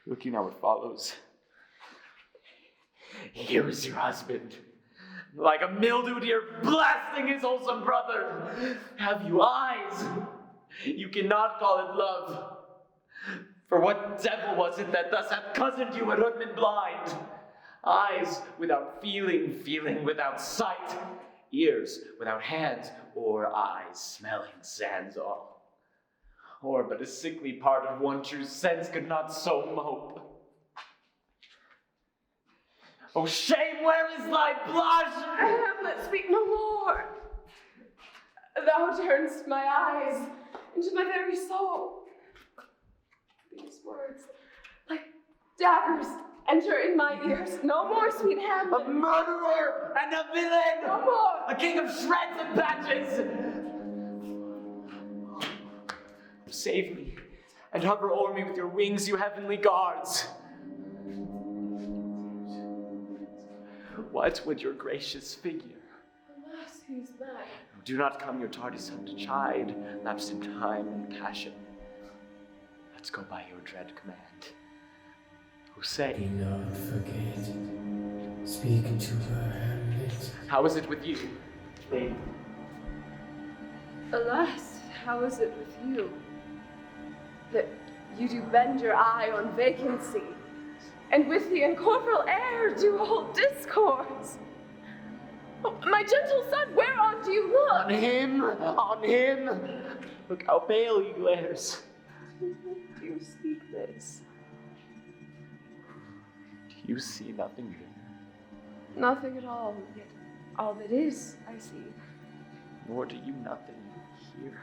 Look you now what follows. Here is your husband. Like a mildewed ear blasting his wholesome brother. Have you eyes? You cannot call it love. For what devil was it that thus hath cozened you a hoodman blind? Eyes without feeling, feeling without sight, ears without hands, or eyes smelling sans all. Or but a sickly part of one true sense could not so mope. Oh shame, where is thy blush?
Hamlet, speak no more. Thou turnest my eyes into my very soul. These words, like daggers, enter in my ears. No more, sweet Hamlet.
A murderer and a villain!
No more!
A king of shreds and patches! Save me, and hover o'er me with your wings, you heavenly guards. What would your gracious figure?
Alas, who's that?
Do not come your tardy son to chide, lapsed in time and passion. Let's go by your dread command. Who say?
Do not forget. Speak to her, Hamlet.
How is it with you, lady?
Alas, how is it with you? That you do bend your eye on vacancy, and with the incorporeal air do hold discourse. Oh, my gentle son, whereon do you look?
On him, on him. Look how pale he glares.
Do you speak this?
Do you see nothing there?
Nothing at all, yet all that is, I see.
Nor do you nothing hear.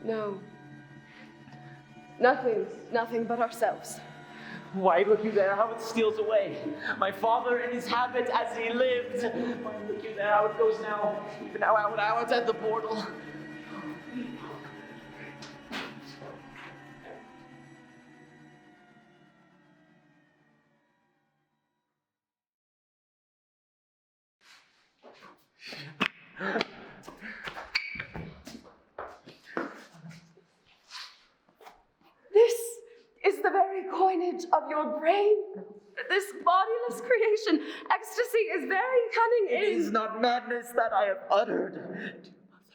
No. Nothing but ourselves.
Why, look you there, how it steals away. My father in his habit as he lived. Why, look you there, how it goes now. Even now, out at the portal.
This is the very coinage of your brain. This bodiless creation. Ecstasy is very cunning.
It is not madness that I have uttered, dear mother.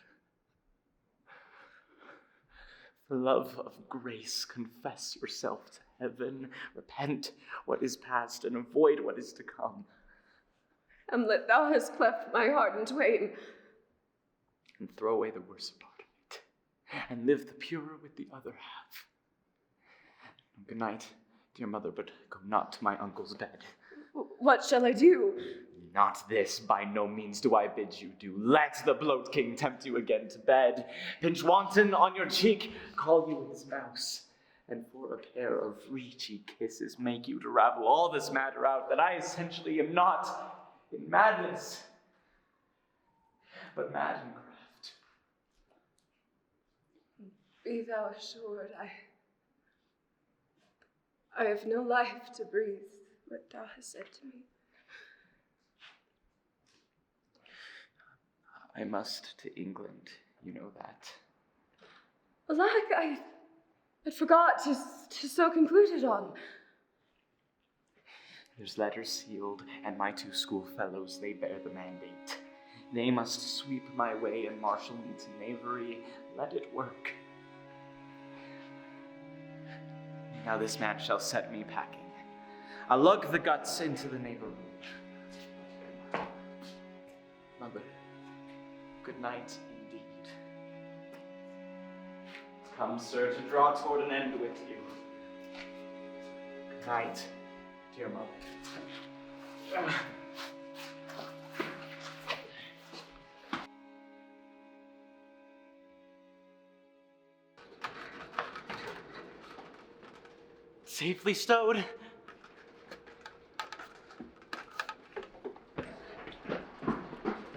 For love of grace, confess yourself to heaven, repent what is past, and avoid what is to come.
Hamlet, thou hast cleft my heart in twain.
And throw away the worst part of it.
and live the purer with the other half. Good night, dear mother, but go not to my uncle's bed.
What shall I do?
Not this, by no means do I bid you do. Let the bloat king tempt you again to bed, pinch wanton on your cheek, call you his mouse, and for a pair of reechy kisses make you to ravel all this matter out, that I essentially am not in madness, but mad in craft.
Be thou assured, I have no life to breathe what thou hast said to me.
I must to England, you know that.
Alack, I forgot to so concluded on.
There's letters sealed, and my 2 schoolfellows, they bear the mandate. They must sweep my way and marshal me to knavery. Let it work. Now this man shall set me packing. I'll lug the guts into the neighborhood. Mother, good night indeed. Come, sir, to draw toward an end with you. Good night, dear mother. Safely stowed.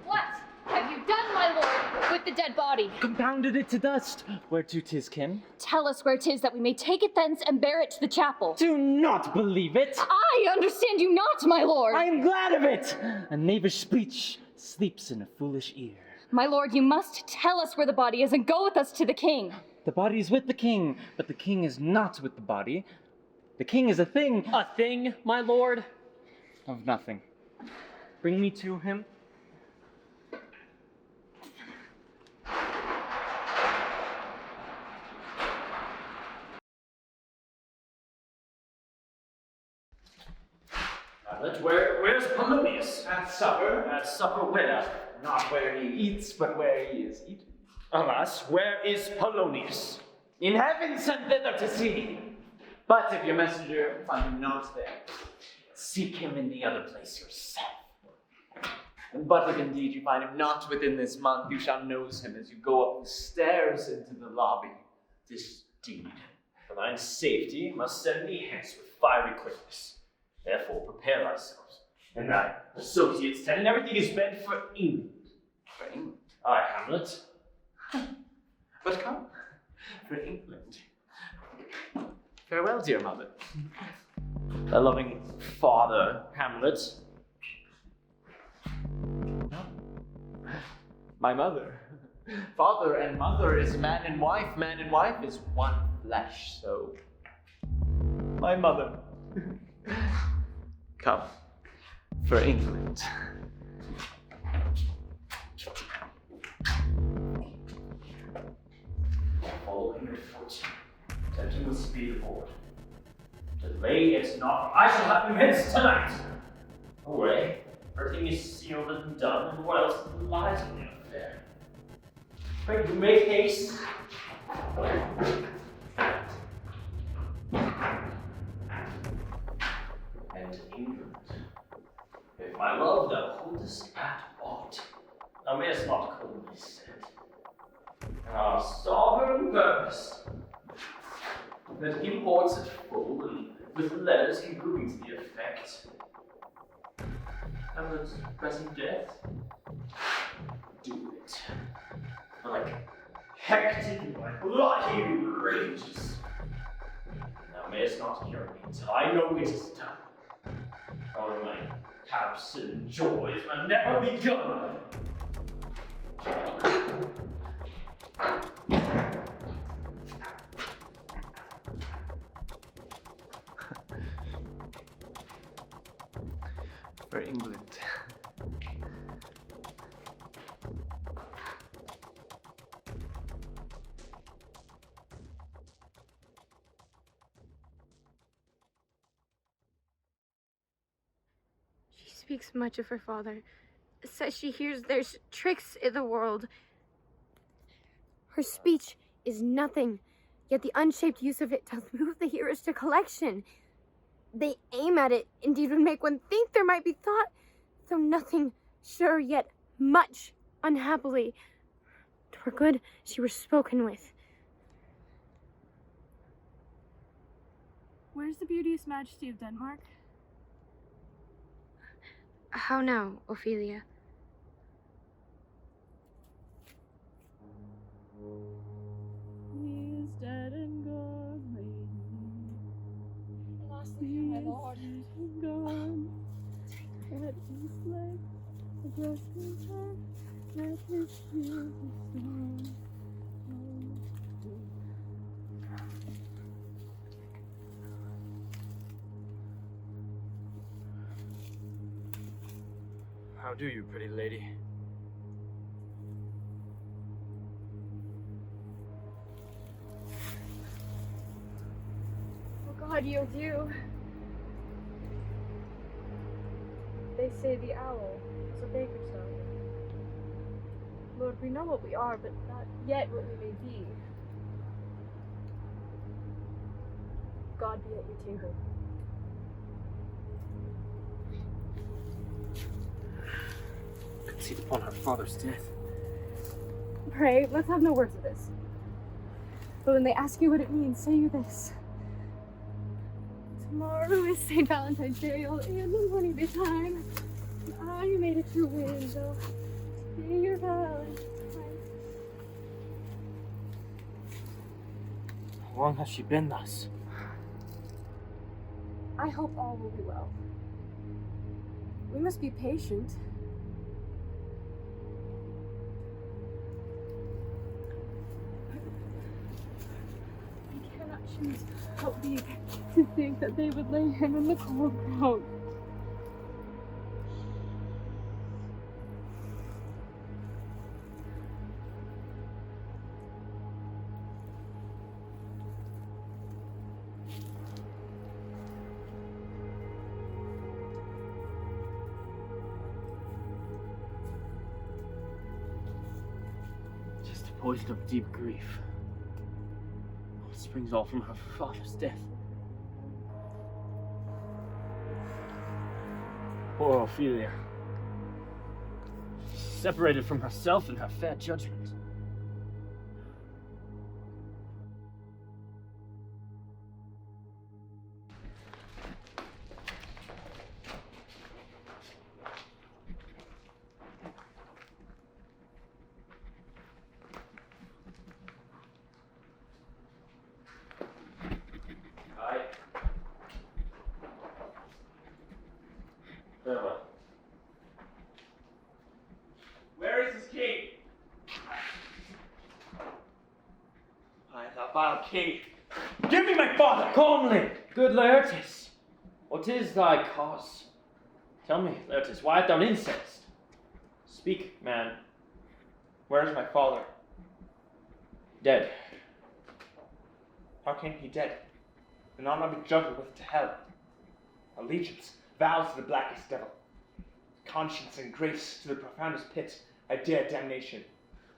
What have you done, my lord, with the dead body?
Compounded it to dust. Whereto 'tis kin?
Tell us where 'tis that we may take it thence and bear it to the chapel.
Do not believe it.
I understand you not, my lord.
I am glad of it. A knavish speech sleeps in a foolish ear.
My lord, you must tell us where the body is and go with us to the king.
The body is with the king, but the king is not with the body. The king is a thing.
A thing, my lord?
Of nothing. Bring me to him.
Hamlet, where's Polonius?
At supper.
At supper where?
Not where he eats, but where he is eaten.
Alas, where is Polonius?
In heaven sent thither to see. But if your messenger find him not there, seek him in the other place yourself. But if indeed you find him not within this month, you shall nose him as you go up the stairs into the lobby.
This deed, for thine safety, must send me hence with fiery quickness. Therefore, prepare ourselves. And thy associates tell, and everything is meant for England.
For England?
Aye, Hamlet.
But come, for England. Farewell, dear mother.
Thy loving father, Hamlet.
My mother. Father and mother is man and wife. Man and wife is one flesh, so. My mother. Come, for England.
Following your foot, tempting with speed aboard. Delay it not, I shall have him hence tonight. Away, everything is sealed and done, and what else lies in the affair? Pray do make haste. And to England, if my love thou holdest at aught, thou mayest not coldly set. Our sovereign purpose, that imports it full, and with letters concluding to the effect. Hamlet's present death, do it. Like hectic, like bloody rages. Thou mayest not hear me till I know it is done. Or my absent joys will never be done.
For England.
She speaks much of her father. Says she hears there's tricks in the world. Her speech is nothing, yet the unshaped use of it does move the hearers to collection. They aim at it, indeed would make one think there might be thought, though nothing sure, yet much unhappily. 'Twere good she were spoken with.
Where's the beauteous majesty of Denmark?
How now, Ophelia?
He is dead and gone, lady.
Lastly, my lord.
He is dead and gone. Let his leg, the broken heart, let his tears of storm.
How do you, pretty lady?
Oh God, yield you. They say the owl is a baker's daughter. Lord, we know what we are, but not yet what we may be. God be at your table.
Conceit upon her father's death.
Pray, let's have no words of this. But when they ask you what it means, say you this. Tomorrow is St. Valentine's Day, all in the morning betime. And I made it your window to be your Valentine.
How long has she been thus?
I hope all will be well. We must be patient. I cannot choose but weak to think that they would lay him in the cold ground.
Just a poison of deep grief. It springs all from her father's death. Poor Ophelia. Separated from herself and her fair judgment.
Farewell. Where is his king?
I, the vile king.
Give me my father!
Calmly, good Laertes. What is thy cause? Tell me, Laertes, why art thou incensed? Speak, man.
Where is my father?
Dead.
How came he dead? And not be juggled with to hell. Allegiance, vows to the blackest devil. Conscience and grace to the profoundest pit. I dare damnation.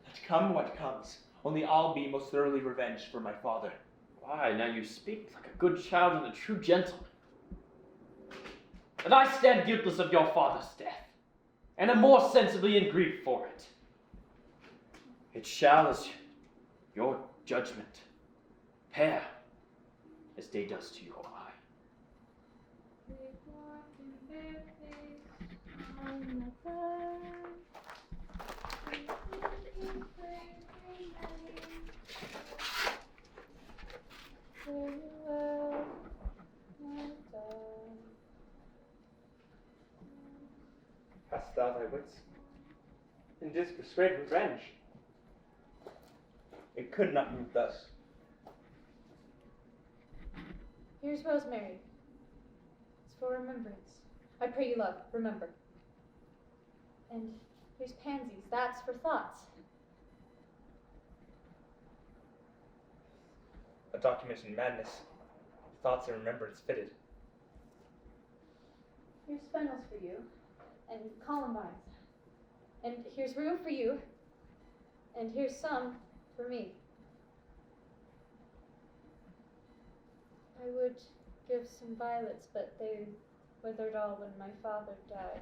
Let come what comes. Only I'll be most thoroughly revenged for my father.
Why, now you speak like a good child and a true gentleman. And I stand guiltless of your father's death, and am more sensibly in grief for it. It shall, as your judgment, pair as day does to your eye.
Hast thou thy wits? And didst persuade revenge? It could not move thus.
Here's rosemary. It's for remembrance. I pray you, love, remember. And here's pansies. That's for thoughts.
A document in madness. Thoughts and remembrance fitted.
Here's fennels for you, and columbines. And here's room for you, and here's some for me. I would give some violets, but they withered all when my father died.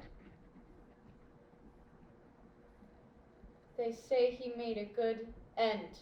They say he made a good end.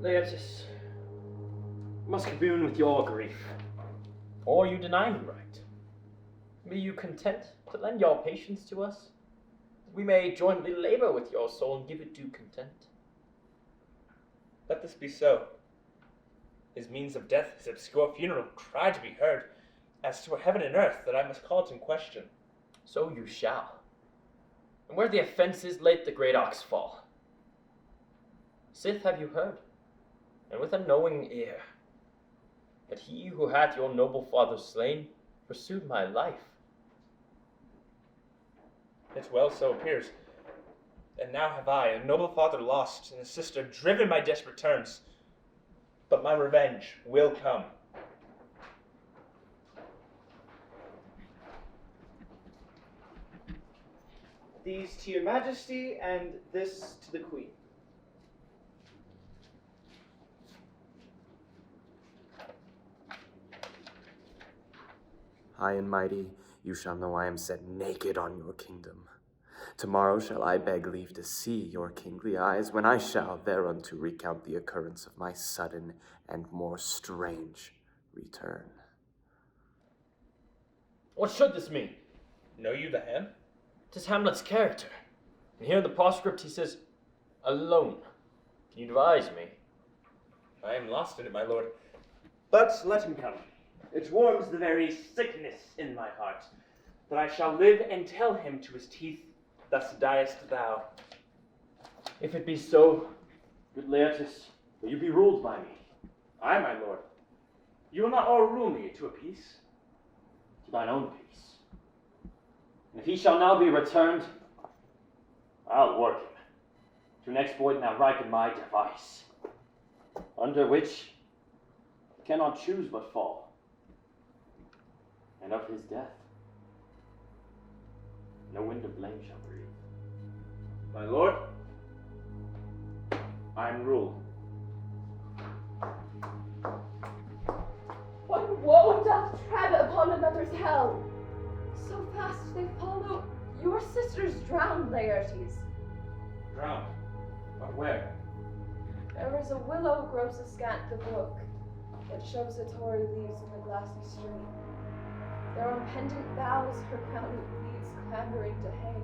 Laertes, must commune with your grief, or you deny me right. Be you content to lend your patience to us, that we may jointly labor with your soul and give it due content?
Let this be so. His means of death, his obscure funeral, cry to be heard, as to a heaven and earth that I must call it in question.
So you shall. And where the offence is, let the great ox fall. Sith have you heard, and with a knowing ear, that he who hath your noble father slain pursued my life.
It well so appears. And now have I, a noble father lost, and a sister driven by desperate terms. But my revenge will come.
These to your majesty, and this to the queen.
High and mighty, you shall know I am set naked on your kingdom. Tomorrow shall I beg leave to see your kingly eyes, when I shall thereunto recount the occurrence of my sudden and more strange return.
What should this mean?
Know you the Ham?
'Tis Hamlet's character. And here in the postscript he says, alone. Can you advise me?
I am lost in it, my lord. But let him come.
It warms the very sickness in my heart, that I shall live and tell him to his teeth, thus diest thou.
If it be so, good Laertes, will you be ruled by me?
Aye, my lord. You will not all rule me to a peace.
To thine own peace. And if he shall now be returned, I'll work him to an exploit now ripe in my device, under which I cannot choose but fall. And of his death, no wind of blame shall breathe.
My lord, I am ruled.
What woe doth tread upon another's hell? So fast they follow, your sisters drowned, Laertes.
Drowned? But where?
There is a willow grows askant the brook, that shows its hoary leaves in the glassy stream. There on pendant boughs her crowned weeds clambering to hang,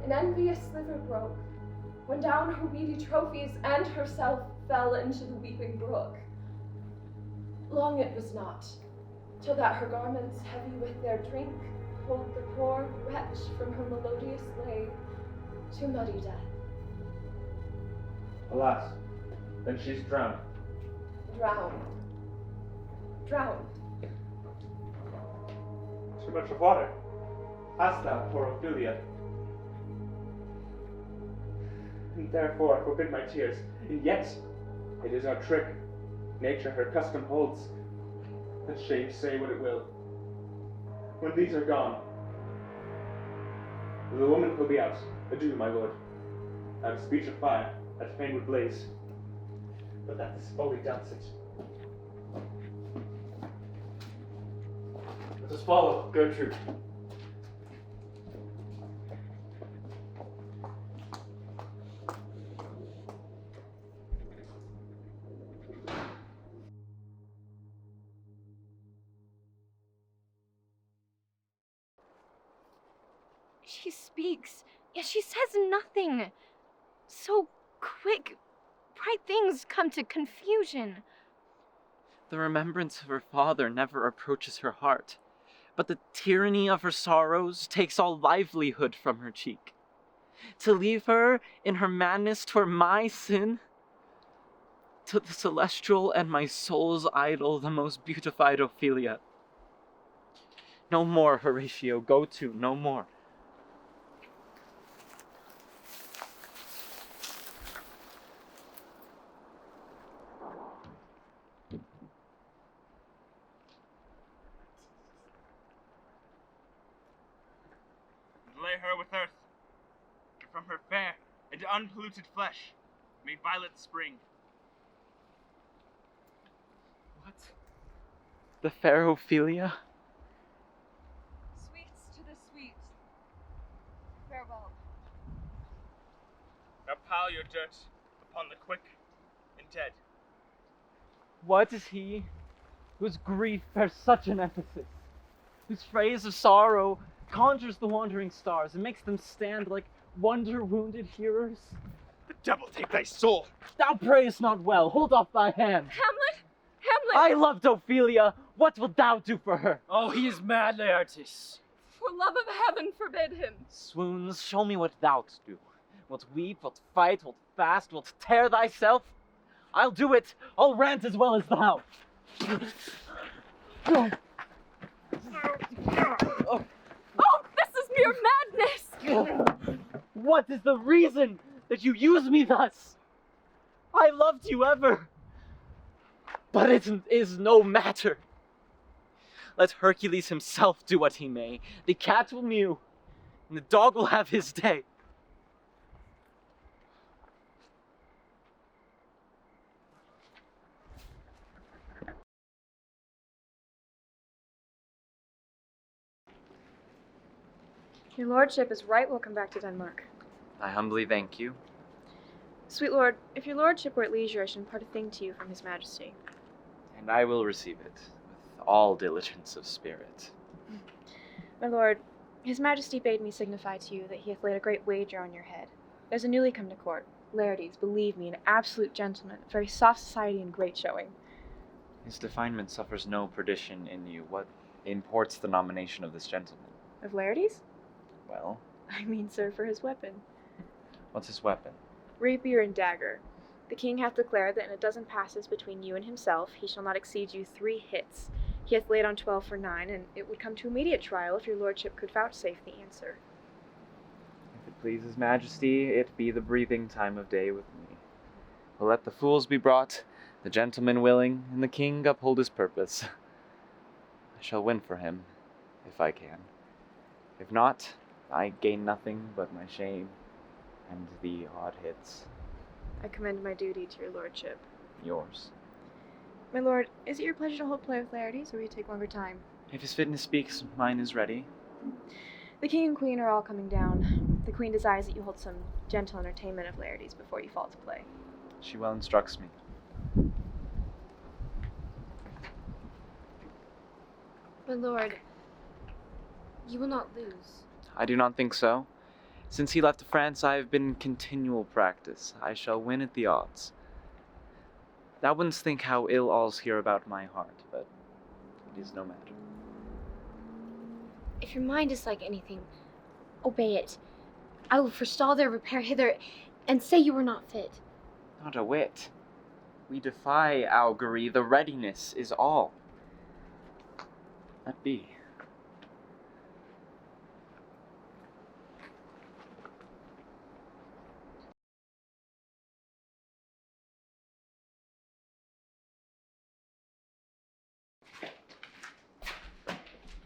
an envious sliver broke, when down her weedy trophies and herself fell into the weeping brook. Long it was not, till that her garments heavy with their drink pulled the poor wretch from her melodious lay to muddy death.
Alas, then she's drowned.
Drowned. Drowned.
Too much of water. Hast thou, poor Ophelia? And therefore I forbid my tears. And yet, it is our trick. Nature her custom holds. Let shame say what it will. When these are gone, the woman will be out. Adieu, my lord. I have speech of fire, that fain would blaze. But that this folly doubts it.
Let us follow, Gertrude.
She speaks, yet she says nothing. So quick, bright things come to confusion.
The remembrance of her father never approaches her heart, but the tyranny of her sorrows takes all livelihood from her cheek. To leave her in her madness twere my sin. To the celestial and my soul's idol, the most beautified Ophelia. No more, Horatio, go to, no more.
Lay her with earth, and from her fair and unpolluted flesh may violets spring.
What? The fair Ophelia?
Sweets to the sweet. Farewell.
Now pile your dirt upon the quick and dead.
What is he whose grief bears such an emphasis, whose phrase of sorrow conjures the wandering stars and makes them stand like wonder-wounded hearers?
The devil take thy soul!
Thou prayest not well, hold off thy hand.
Hamlet! Hamlet!
I loved Ophelia, what wilt thou do for her?
Oh, he is mad, Laertes.
For love of heaven forbid him.
Swoons, show me what thou'lt do. Wilt weep, wilt fight, wilt fast, wilt tear thyself? I'll do it, I'll rant as well as thou.
Oh, this is mere madness!
What is the reason that you use me thus? I loved you ever. But it is no matter. Let Hercules himself do what he may. The cat will mew, and the dog will have his day.
Your lordship is right welcome back to Denmark.
I humbly thank you.
Sweet lord, if your lordship were at leisure, I should impart a thing to you from his majesty.
And I will receive it with all diligence of spirit.
My lord, his majesty bade me signify to you that he hath laid a great wager on your head. There's a newly come to court, Laertes, believe me, an absolute gentleman, very soft society and great showing.
His definement suffers no perdition in you. What imports the nomination of this gentleman?
Of Laertes?
Well,
I mean, sir, for his weapon.
what's his weapon?
Rapier and dagger. The king hath declared that in a dozen passes between you and himself, he shall not exceed you 3 hits. He hath laid on 12 for 9, and it would come to immediate trial if your lordship could vouchsafe the answer.
If it please his majesty, it be the breathing time of day with me. We'll let the fools be brought, the gentleman willing, and the king uphold his purpose. I shall win for him, if I can. If not, I gain nothing but my shame and the odd hits.
I commend my duty to your lordship.
Yours.
My lord, is it your pleasure to hold play with Laertes, or will you take longer time?
If his fitness speaks, mine is ready.
The king and queen are all coming down. The queen desires that you hold some gentle entertainment of Laertes before you fall to play.
She well instructs me.
My lord, you will not lose.
I do not think so. Since he left France, I have been in continual practice. I shall win at the odds. Thou wouldn't think how ill all's here about my heart, but it is no matter.
If your mind is like anything, obey it. I will forestall their repair hither, and say you were not fit.
Not a whit. We defy augury. The readiness is all. Let be.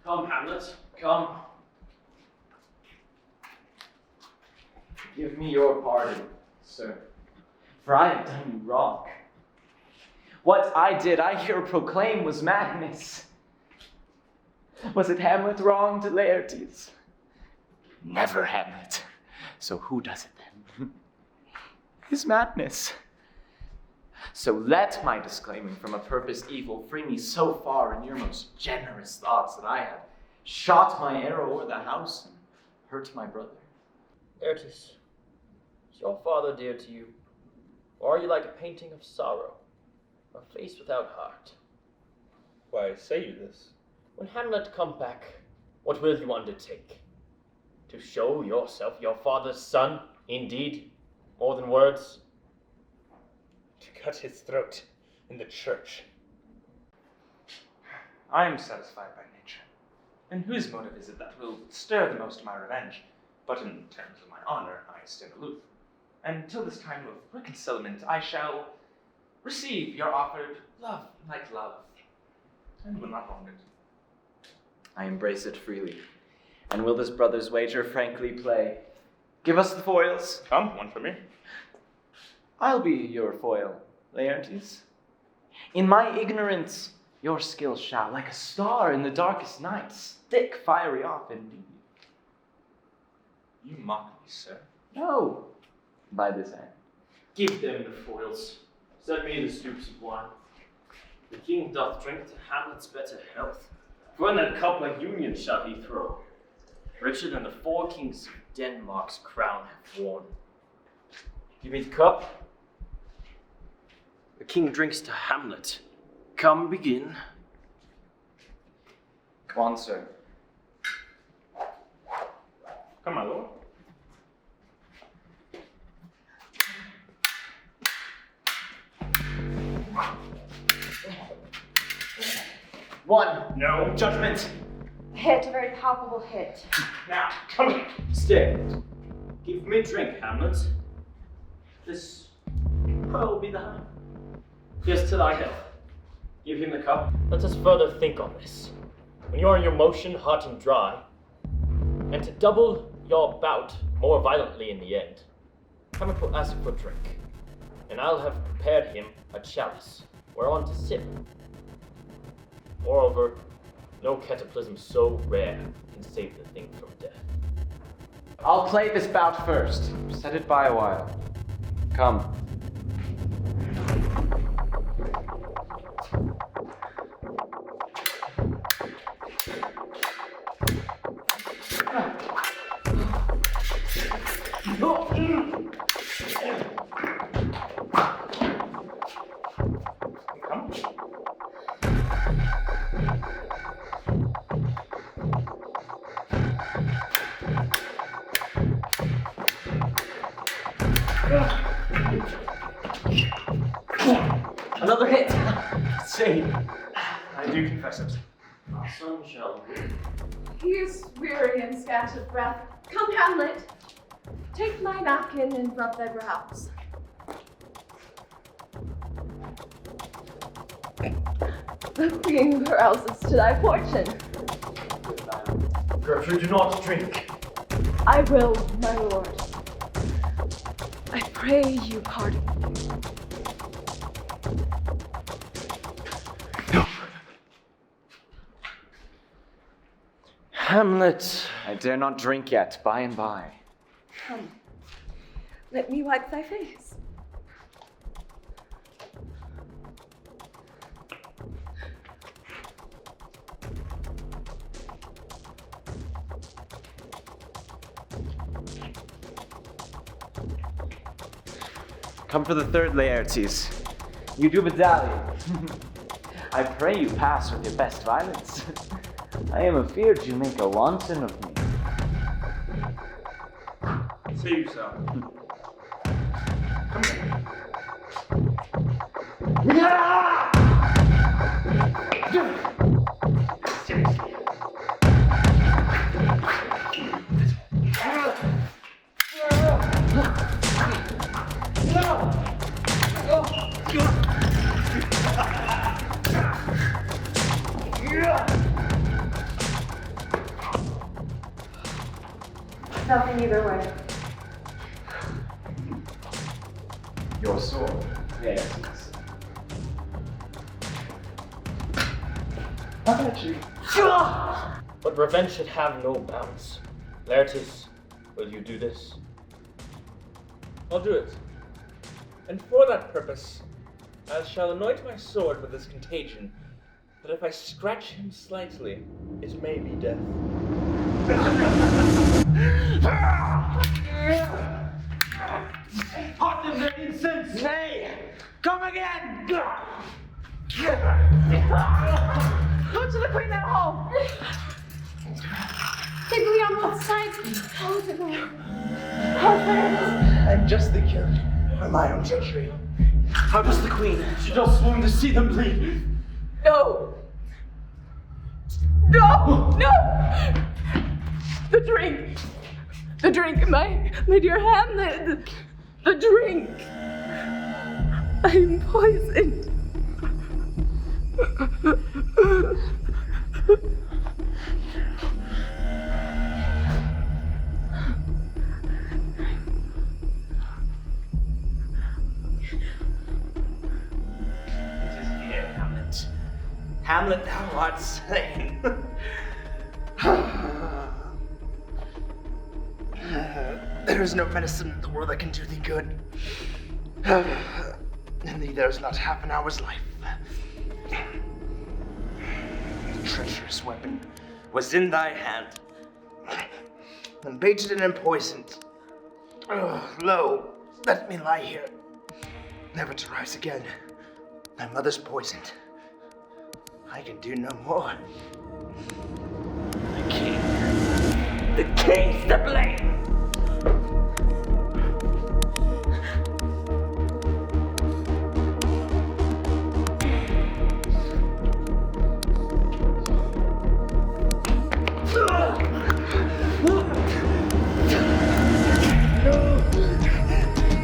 Come, Hamlet, come. Give me your pardon, sir,
For I have done you wrong. What I did, I here proclaim, was madness. Was it Hamlet wrong to Laertes? Never Hamlet. So who does it then? His madness. So let my disclaiming from a purpose evil free me so far in your most generous thoughts that I have shot my arrow o'er the house and
hurt my brother.
Laertes, is your father dear to you? Or are you like a painting of sorrow, a face without heart?
Why say you this?
When Hamlet come back, what will you undertake? To show yourself your father's son, indeed, more than words?
To cut his throat in the church.
I am satisfied by nature. And whose motive is it that will stir the most my revenge? But in terms of my honor, I stand aloof. And till this time of reconcilement, I shall receive your offered love like love, and will not wrong it.
I embrace it freely. And will this brother's wager frankly play? Give us the foils.
Come, one for me.
I'll be your foil, Laertes. In my ignorance, your skill shall, like a star in the darkest night, stick fiery off indeed.
You mock me, sir.
No, by this hand.
Give them the foils. Send me the stoops of wine. The king doth drink to Hamlet's better health. For in that cup like union shall he throw, richer than the 4 kings of Denmark's crown have worn. Give me the cup. The king drinks to Hamlet. Come, begin.
Come on, sir.
Come, my lord.
One.
No judgment.
Hit, a very palpable hit.
Now, come here. Stay. Give me drink, Hamlet. This will be the hand. Here's to thy health. Give him the cup. Let us further think on this. When you are in your motion, hot and dry, and to double your bout more violently in the end, Hamlet will ask for drink, and I'll have prepared him a chalice whereon to sip. Moreover, no cataclysm so rare can save the thing from death.
I'll play this bout first. Set it by a while. Come.
Another hit! Save.
I do confess it.
Our son shall live.
He is weary and scant of breath. Come, Hamlet. Take my napkin and rub thy brows. The queen carouses to thy fortune.
Gertrude, do not drink.
I will, my lord. I pray you pardon me.
Hamlet, I dare not drink yet, by and by.
Come, let me wipe thy face.
Come for the third, Laertes. You do but dally. I pray you pass with your best violence. I am afeard you make a wanton of me.
Say you so. Come here.
Seriously.
Nothing either way.
Your sword. Yes. How about you?
But revenge should have no bounds. Laertes, will you do this?
I'll do it. And for that purpose, I shall anoint my sword with this contagion, that if I scratch him slightly, it may be death.
Hot them their incense! Nay! Come again! Go
to the queen at home! They bleed on both sides. Oh, to the
I'm just the cure for my own treachery. How does the queen? She just swoon to see them bleed.
No! No! No! The drink! The drink, my dear Hamlet! The drink! I'm poisoned.
Hamlet, thou art slain. There is no medicine in the world that can do thee good. In thee there is not half an hour's life. The treacherous weapon was in thy hand, and baited and poisoned. Lo, let me lie here, never to rise again. Thy mother's poisoned. I can do no more. The king's to blame.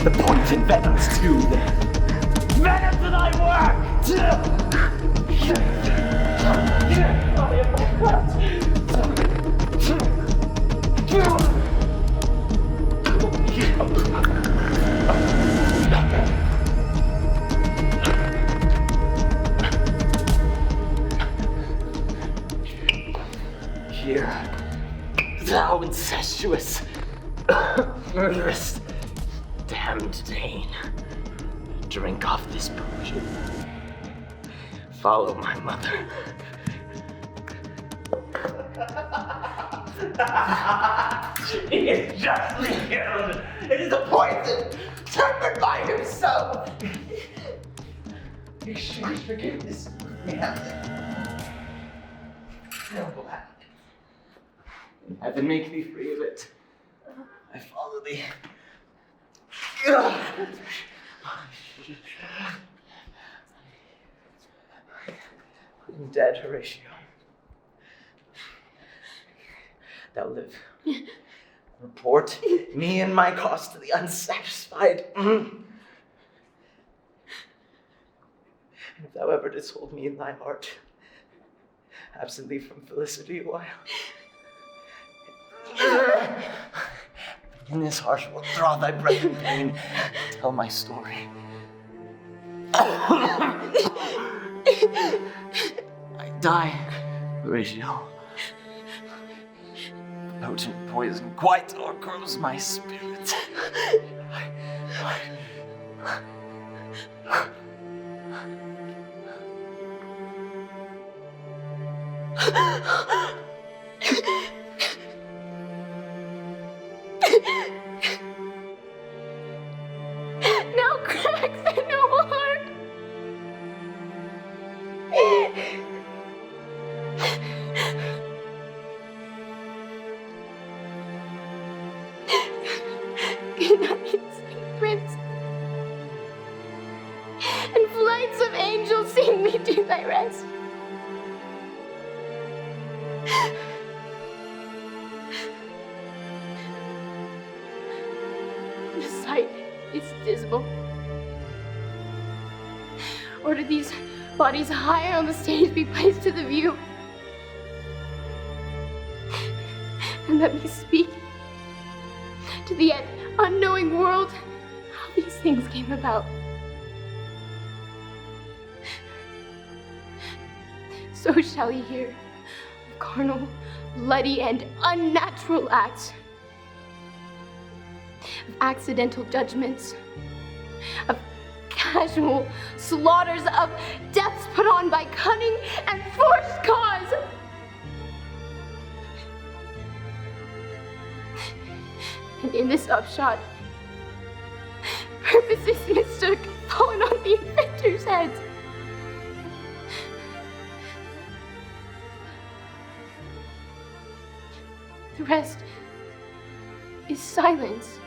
The pointed venoms too. Venom to thy work! Here, thou incestuous, murderous, damned Dane, drink off this potion. Follow my mother. He is justly killed. It is a poison tempered by himself. Exchange forgiveness. Noble act. Heaven make thee free of it. I follow thee. I'm dead, Horatio. Thou live. Report me and my cause to the unsatisfied. And if thou ever didst hold me in thy heart, absent thee from felicity a while, in this heart will draw thy breath in pain. Tell my story. I die, Horatio. Potent poison quite o'ergrows my spirit.
No cracks and no heart. Good night, sweet prince. And flights of angels sing me to thy rest. The sight is dismal. Or do these bodies higher on the stage be placed to the view? And let me speak to the yet unknowing world how these things came about. So shall he hear of carnal, bloody, and unnatural acts, of accidental judgments, of casual slaughters, of deaths put on by cunning and forced cause. And in this upshot, purposes mistook fallen on the inventor's head. The rest is silence.